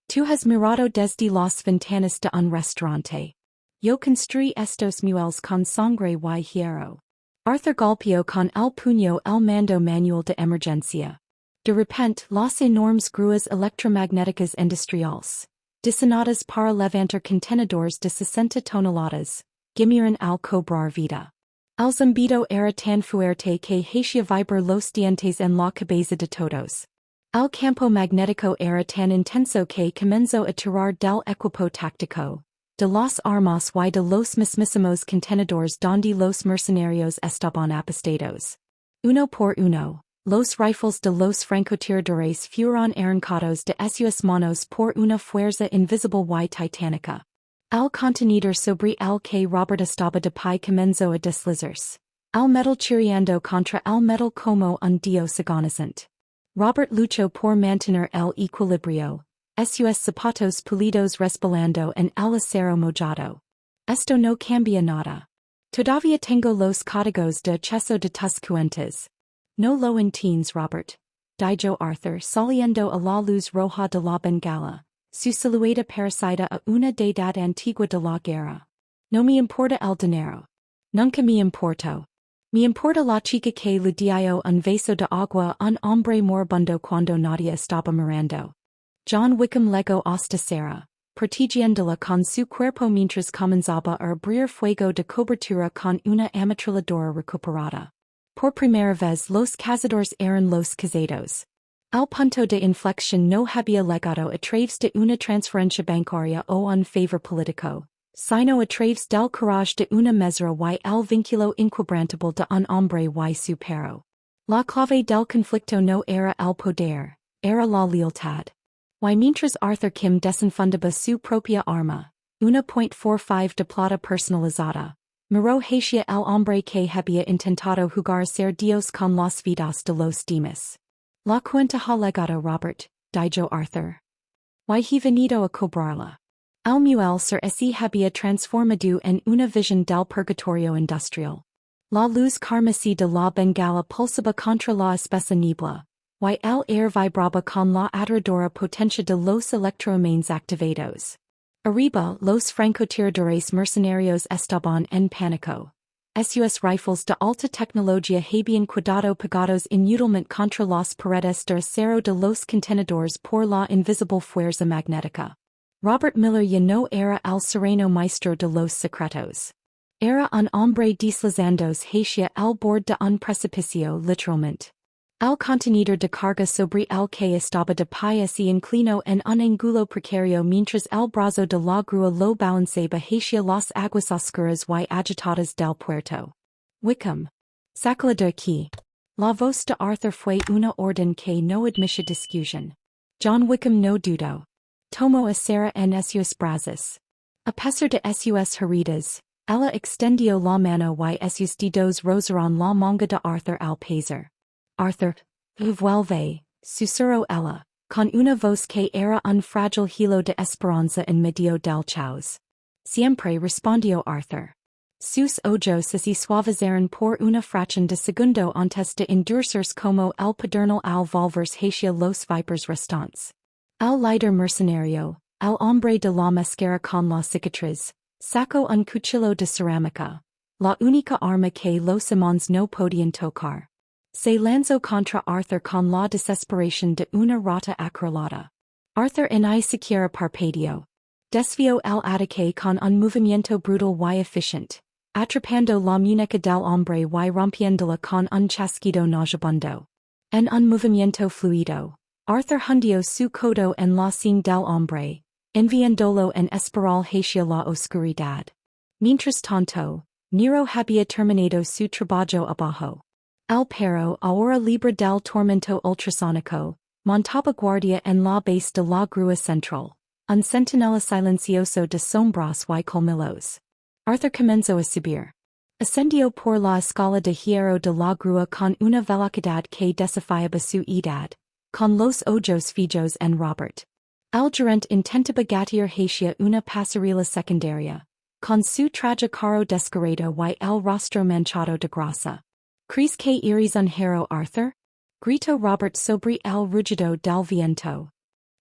Tú has mirado desde las ventanas de un restaurante. Yo construí estos muelles con sangre y hierro. Arthur golpeó con el puño el mando manual de emergencia. De repente, las enormes grúas electromagnéticas industriales, diseñadas para levantar contenedores de 60 toneladas, gimieron al cobrar vida. El zumbido era tan fuerte que hacía vibrar los dientes en la cabeza de todos. El campo magnético era tan intenso que comenzó a tirar del equipo táctico, de las armas y de los mismísimos contenedores donde los mercenarios estaban apostados. Uno por uno, los rifles de los francotiradores fueron arrancados de sus manos por una fuerza invisible y titánica. El contenedor sobre el que Robert estaba de pie comenzó a deslizarse. El metal chirriando contra el metal como un dios agonizante. Robert luchó por mantener el equilibrio. Sus zapatos pulidos resbalando en el acero mojado. Esto no cambia nada. Todavía tengo los códigos de acceso de tus cuentas. No lo entiendes, Robert. Dijo Arthur saliendo a la luz roja de la Bengala, su silueta parecida a una deidad antigua de la guerra. No me importa el dinero. Nunca me importó. Me importa la chica que le dio un vaso de agua a un hombre moribundo cuando Nadie estaba mirando. John Wickham legó hasta Sarah, protegiéndola con su cuerpo mientras comenzaba a abrir fuego de cobertura con una ametralladora recuperada. Por primera vez los cazadores eran los cazados. Al punto de inflexión no había legado a través de una transferencia bancaria o un favor político, sino a través del courage de una mesera y el vínculo inquebrantable de un hombre y su perro. La clave del conflicto no era el poder, era la lealtad. Y mientras Arthur Kim desenfundaba su propia arma, 1.45 de plata personalizada, miró hacia el hombre que había intentado jugar ser Dios con las vidas de los demás. La cuenta ha legado Robert, dijo Arthur. Y he venido a cobrarla. El muel ser ese había transformado en una visión del purgatorio industrial. La luz carmesí de la bengala pulsaba contra la espesa niebla, y el aire vibraba con la aterradora potencia de los electroimanes activados. Arriba, los francotiradores mercenarios estaban en pánico. Sus rifles de alta tecnología habían quedado pegados inútilmente contra las paredes de acero de los contenedores por la invisible fuerza magnética. Robert Miller ya no era el sereno maestro de los secretos. Era un hombre deslizándose hacia el borde de un precipicio literalmente. El contenedor de carga sobre el que estaba de pie se inclinó en un ángulo precario mientras el brazo de la grúa lo balanceaba hacia las aguas oscuras y agitadas del puerto. Wickham. Sácala de aquí. La voz de Arthur fue una orden que no admitía discusión. John Wickham no dudó. Tomó a Sarah en sus brazos. A pesar de sus heridas, ella extendió la mano y sus dedos rozaron la manga de Arthur al pasar. Arthur, vuelve, susurró ella, con una voz que era un frágil hilo de esperanza en medio del caos. Siempre respondió Arthur. Sus ojos se suavizaron por una fracción de segundo antes de endurcerse como el pedernal al volverse hacia los vipers restantes. El líder mercenario, el hombre de la máscara con la cicatriz, sacó un cuchillo de cerámica, la única arma que los imans no podían tocar. Se lanzó contra Arthur con la desesperación de una rata acorralada. Arthur ni siquiera parpadeó. Desvió el ataque con un movimiento brutal y eficiente, atrapando la muñeca del hombre y rompiéndola con un chasquido nauseabundo. En un movimiento fluido, Arthur hundió su codo en la sien del hombre, enviándolo en espiral hacia la oscuridad. Mientras tanto, Nero había terminado su trabajo abajo. El perro, ahora libre del tormento ultrasónico, montaba guardia en la base de la grúa central, un centinela silencioso de sombras y colmillos. Arthur comenzó a subir. Ascendió por la escala de hierro de la grúa con una velocidad que desafiaba su edad, con los ojos fijos en Robert. El gerente intentaba gatear hacia una pasarela secundaria, con su traje caro descarado y el rostro manchado de grasa. ¿Crees que eres un hero, Arthur? Gritó Robert sobre el rugido del viento.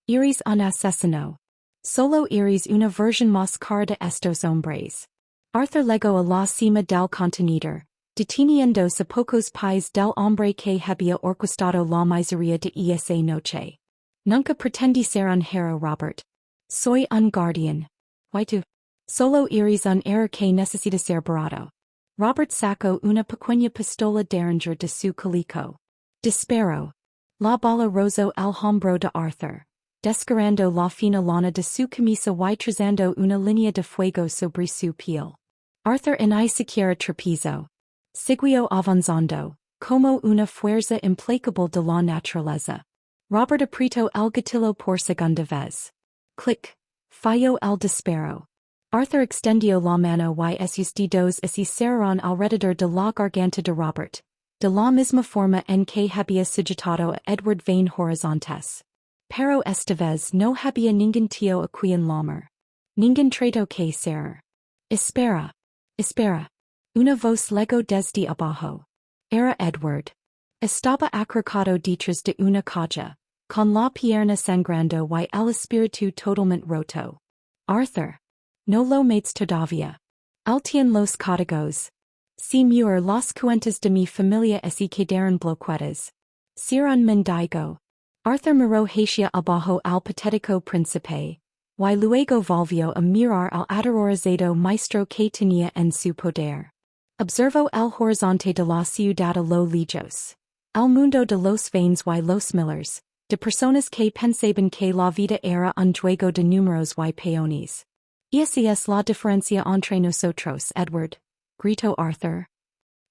Eres un asesino. Solo eres una versión más cara de estos hombres. Arthur legó a la cima del contenedor, deteniéndose pocos pies del hombre que había orquestado la miseria de esa noche. Nunca pretendí ser un hero, Robert. Soy un guardián. ¿Y tú? Solo eres un héroe que necesita ser barato. Robert sacó una pequeña pistola Derringer de su calico. Disparó. La bala rozó el hombro de Arthur, desgarrando la fina lana de su camisa y trazando una línea de fuego sobre su piel. Arthur ni siquiera trapezó. Siguió avanzando, como una fuerza implacable de la naturaleza. Robert apretó el gatillo por segunda vez. Clic. Falló el disparo. Arthur extendió la mano y sus dedos se cerraron alrededor de la garganta de Robert, de la misma forma en que había sujetado a Edward Vane horizontes. Pero esta vez no había ningún tío a quien llamar. Ningún trato que ser. Espera. Espera. Una voz legó desde abajo. Era Edward. Estaba acrocado detrás de una caja, con la pierna sangrando y el espíritu totalmente roto. Arthur. No lo mates todavía. Altian los códigos. Si muer las cuentas de mi familia y quedaron bloqueadas. Serán mendigo. Arthur miró hacia abajo al patético príncipe, y luego volvió a mirar al aterrorizado maestro que tenía en su poder. Observó el horizonte de la ciudad a lo lejos. El mundo de los vanes y los millers, de personas que pensaban que la vida era un juego de números y peones. Esa es la diferencia entre nosotros, Edward, gritó Arthur.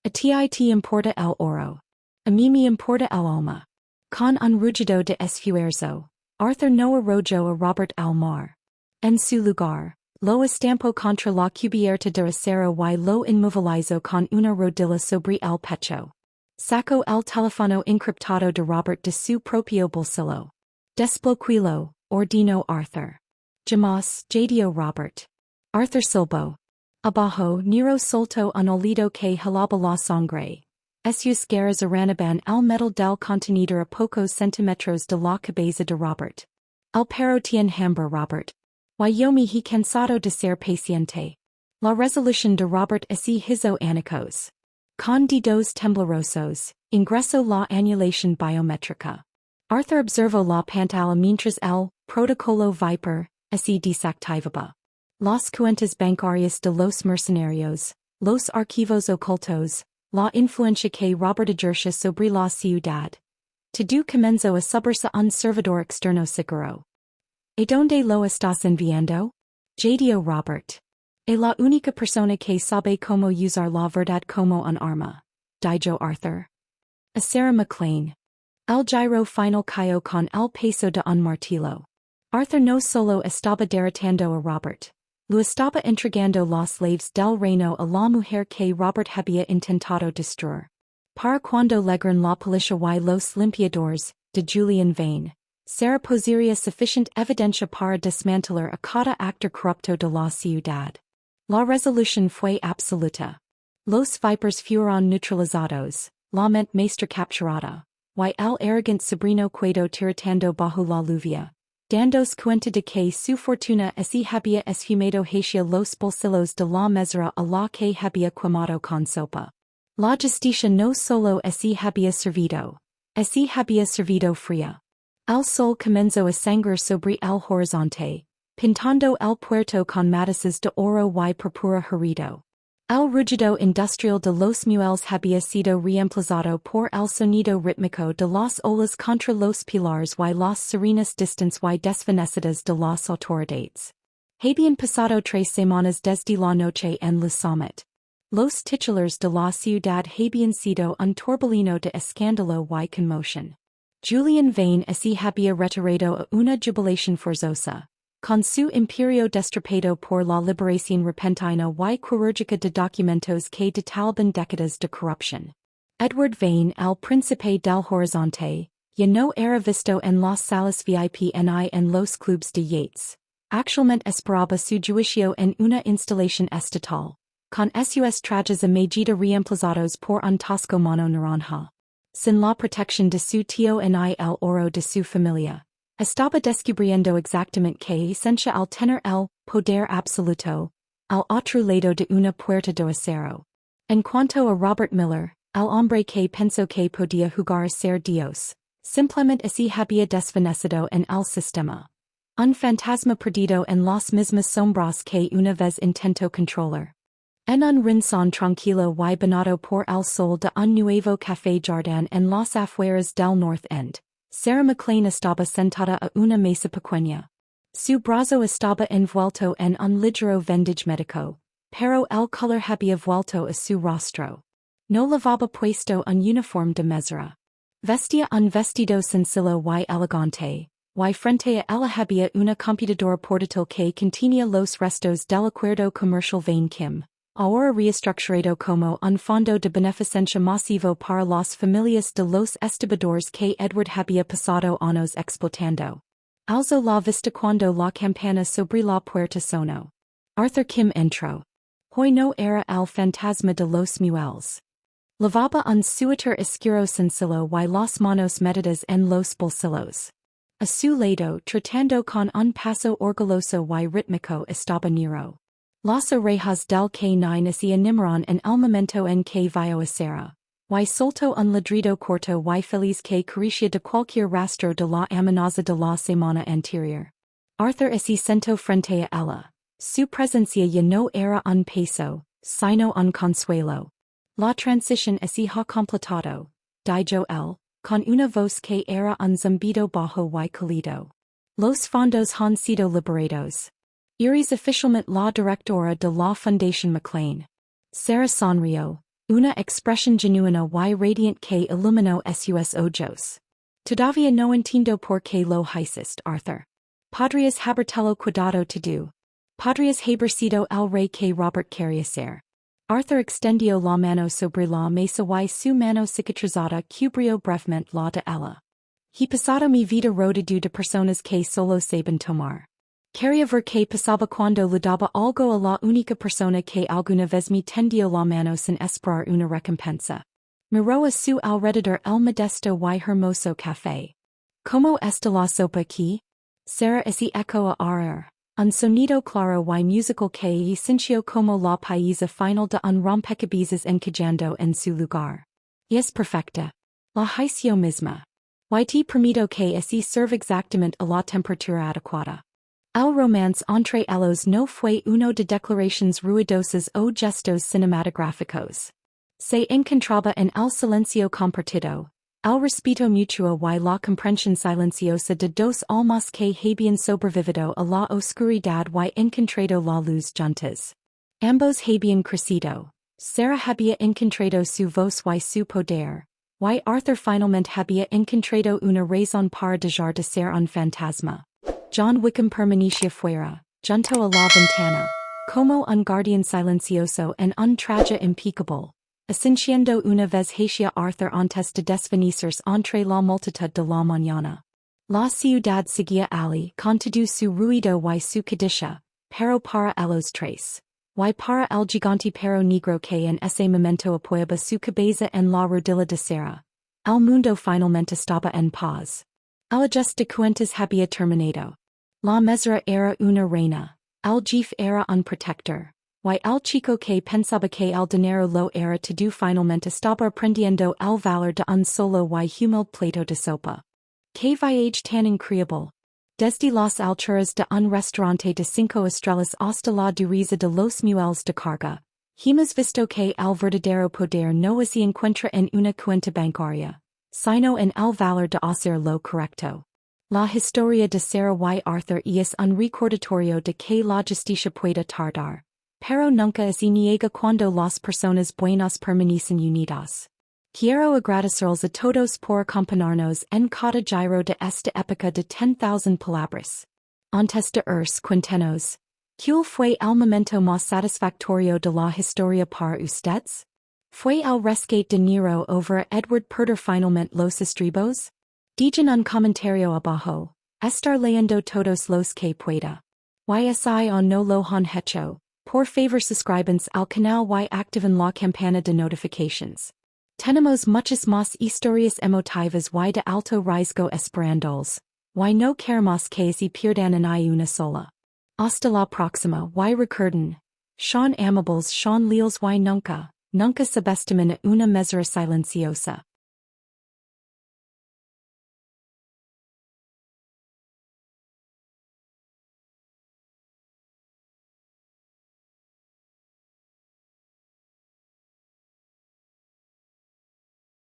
A ti te importa el oro. A mí me importa el alma. Con un rugido de esfuerzo, Arthur no arrojó a Robert al mar. En su lugar, lo estampó contra la cubierta de acero y lo inmovilizó con una rodilla sobre el pecho. Sacó el teléfono encriptado de Robert de su propio bolsillo. Desbloquéalo, ordenó Arthur. Jamás, dio Robert. Arthur silbó. Abajo, Nero soltó un olido que jalaba la sangre. Esos garras arranaban el metal del contenedor a pocos centímetros de la cabeza de Robert. El perro tiene hambre, Robert. Y yo me he cansado de ser paciente. La resolución de Robert así hizo anicos. Con dedos temblorosos, ingresó la anulación biométrica. Arthur observó la pantalla mientras el protocolo Viper así desactivaba. Las cuentas bancarias de los mercenarios, los archivos ocultos, la influencia que Robert ejerce sobre la ciudad. Todo comenzó a subirse un servidor externo seguro. ¿Y dónde lo estás enviando? Dio Robert. Es la única persona que sabe cómo usar la verdad como un arma, dijo Arthur. A Sarah McLean. El Giro final cayó con el peso de un martillo. Arthur no solo estaba derrotando a Robert, lo estaba entregando las slaves del reino a la mujer que Robert había intentado destruir. Para cuando llegaron la policía y los limpiadores, de Julian Vane, Sarah poseería suficiente evidencia para desmantelar a cada actor corrupto de la ciudad. La resolución fue absoluta. Los Vipers fueron neutralizados, la mente maestra capturada, y el arrogante sobrino quedó tiritando bajo la lluvia, dándose cuenta de que su fortuna así había esfumado hacia los bolsillos de la mesera a la que había quemado con sopa. La justicia no solo así había servido fría. El sol comenzó a sangrar sobre el horizonte, pintando el puerto con matices de oro y púrpura herido. El rugido industrial de los muelles había sido reemplazado por el sonido rítmico de las olas contra los pilares y las serenas distancias y desvanecidas de las autoridades. Habían pasado 3 semanas desde la noche en la summit. Los titulares de la ciudad habían sido un torbellino de escándalo y conmoción. Julian Vane así había retirado a una jubilación forzosa, con su imperio destripado por la liberación repentina y quirúrgica de documentos que detalban décadas de corrupción. Edward Vane, el príncipe del horizonte, ya no era visto en las salas VIP ni en los clubs de Yates. Actualmente esperaba su juicio en una instalación estatal, con sus trajes a medida reemplazados por un tosco mono naranja. Sin la protección de su tío ni el oro de su familia, estaba descubriendo exactamente que esencia al tener el poder absoluto, al otro lado de una puerta de acero. En cuanto a Robert Miller, el hombre que pensó que podía jugar a ser Dios, simplemente así había desvanecido en el sistema. Un fantasma perdido en las mismas sombras que una vez intentó controlar. En un rincón tranquilo y bañado por el sol de un nuevo café jardín en las afueras del North End, Sarah McLean estaba sentada a una mesa pequeña. Su brazo estaba envuelto en un ligero vendage médico, pero el color había vuelto a su rostro. No llevaba puesto un uniforme de mesera. Vestía un vestido sencillo y elegante, y frente a ella había una computadora portátil que contenía los restos del acuerdo comercial Vane Kim, ahora reestructurado como un fondo de beneficencia masivo para las familias de los estibadores que Edward había pasado años explotando. Alzó la vista cuando la campana sobre la puerta sonó. Arthur Kim entró. Hoy no era el fantasma de los muelles. Lavaba un suater isquiro sencillo y las manos metidas en los bolsillos. A su lado tratando con un paso orgulloso y rítmico estaba Nero. Las orejas del que nine y animaron en el momento en que vio a Sarah. Y soltó un ladrido corto y feliz que carecía de cualquier rastro de la amenaza de la semana anterior. Arthur se sentó frente a ella. Su presencia ya no era un peso, sino un consuelo. La transición se ha completado, dijo él, con una voz que era un zumbido bajo y cálido. Los fondos han sido liberados. Eres oficialmente la directora de la Fundación McLean. Sarah sonrió, una expresión genuina y radiante que iluminó sus ojos. Todavía no entiendo por qué lo hiciste, Arthur. Podrías habértelo cuidado tú. Podrías haber sido el rey que Robert quería ser. Arthur extendió la mano sobre la mesa y su mano cicatrizada cubrió brevemente la de ella. He pasado mi vida rodeado de personas que solo saben tomar. Quería ver qué pasaba cuando le daba algo a la única persona que alguna vez me tendió la mano sin esperar una recompensa. Miró a su alrededor el modesto y hermoso café. ¿Cómo está la sopa aquí? Sarah se echo a oír. Un sonido claro y musical que y sintió como la paisa final de un rompecabezas encajando en su lugar. Es perfecta. La hizo misma. Y te permito que se serve exactamente a la temperatura adecuada. El romance entre ellos no fue uno de declaraciones ruidosas o gestos cinematográficos. Se encontraba en el silencio compartido, el respeto mutuo y la comprensión silenciosa de dos almas que habían sobrevivido a la oscuridad y encontrado la luz juntas. Ambos habían crecido. Sarah había encontrado su voz y su poder, y Arthur finalmente había encontrado una razón para dejar de ser un fantasma. John Wickham permanecía fuera, junto a la ventana, como un guardián silencioso en un traje impecable, ascendiendo una vez hacia Arthur antes de desvanecerse entre la multitud de la mañana. La ciudad seguía allí con todo su ruido y su codicia, pero para los tres, y para el gigante pero negro que en ese momento apoyaba su cabeza en la rodilla de Sarah. El mundo finalmente estaba en paz. El ajuste de cuentas había terminado. La mesera era una reina, el jefe era un protector, y el chico que pensaba que el dinero lo era todo finalmente estaba aprendiendo el valor de un solo y humilde plato de sopa. Que viaje tan increíble. Desde las alturas de un restaurante de 5 estrellas hasta la dureza de los muelles de carga, hemos visto que el verdadero poder no se encuentra en una cuenta bancaria, sino en el valor de hacer lo correcto. La historia de Sarah y Arthur es un recordatorio de que la justicia puede tardar, pero nunca se niega cuando las personas buenas permanecen unidas. Quiero agradecerles a todos por acompañarnos en cada giro de esta época de 10,000 palabras. Antes de cuéntenos, ¿cuál fue el momento más satisfactorio de la historia para ustedes? ¿Fue el rescate de Nero over Edward perder finalmente los estribos? Digan un comentario abajo. Estar leyendo todos los que pueda. Si o no lo han hecho, por favor suscríbanse al canal y activen la campana de notifications. Tenemos muchas más historias emotivas y de alto riesgo esperándoles, y no queremos que se pierdan en una sola. Hasta la próxima y recuerden, sean amables, sean leales y nunca subestimen a una mesera silenciosa.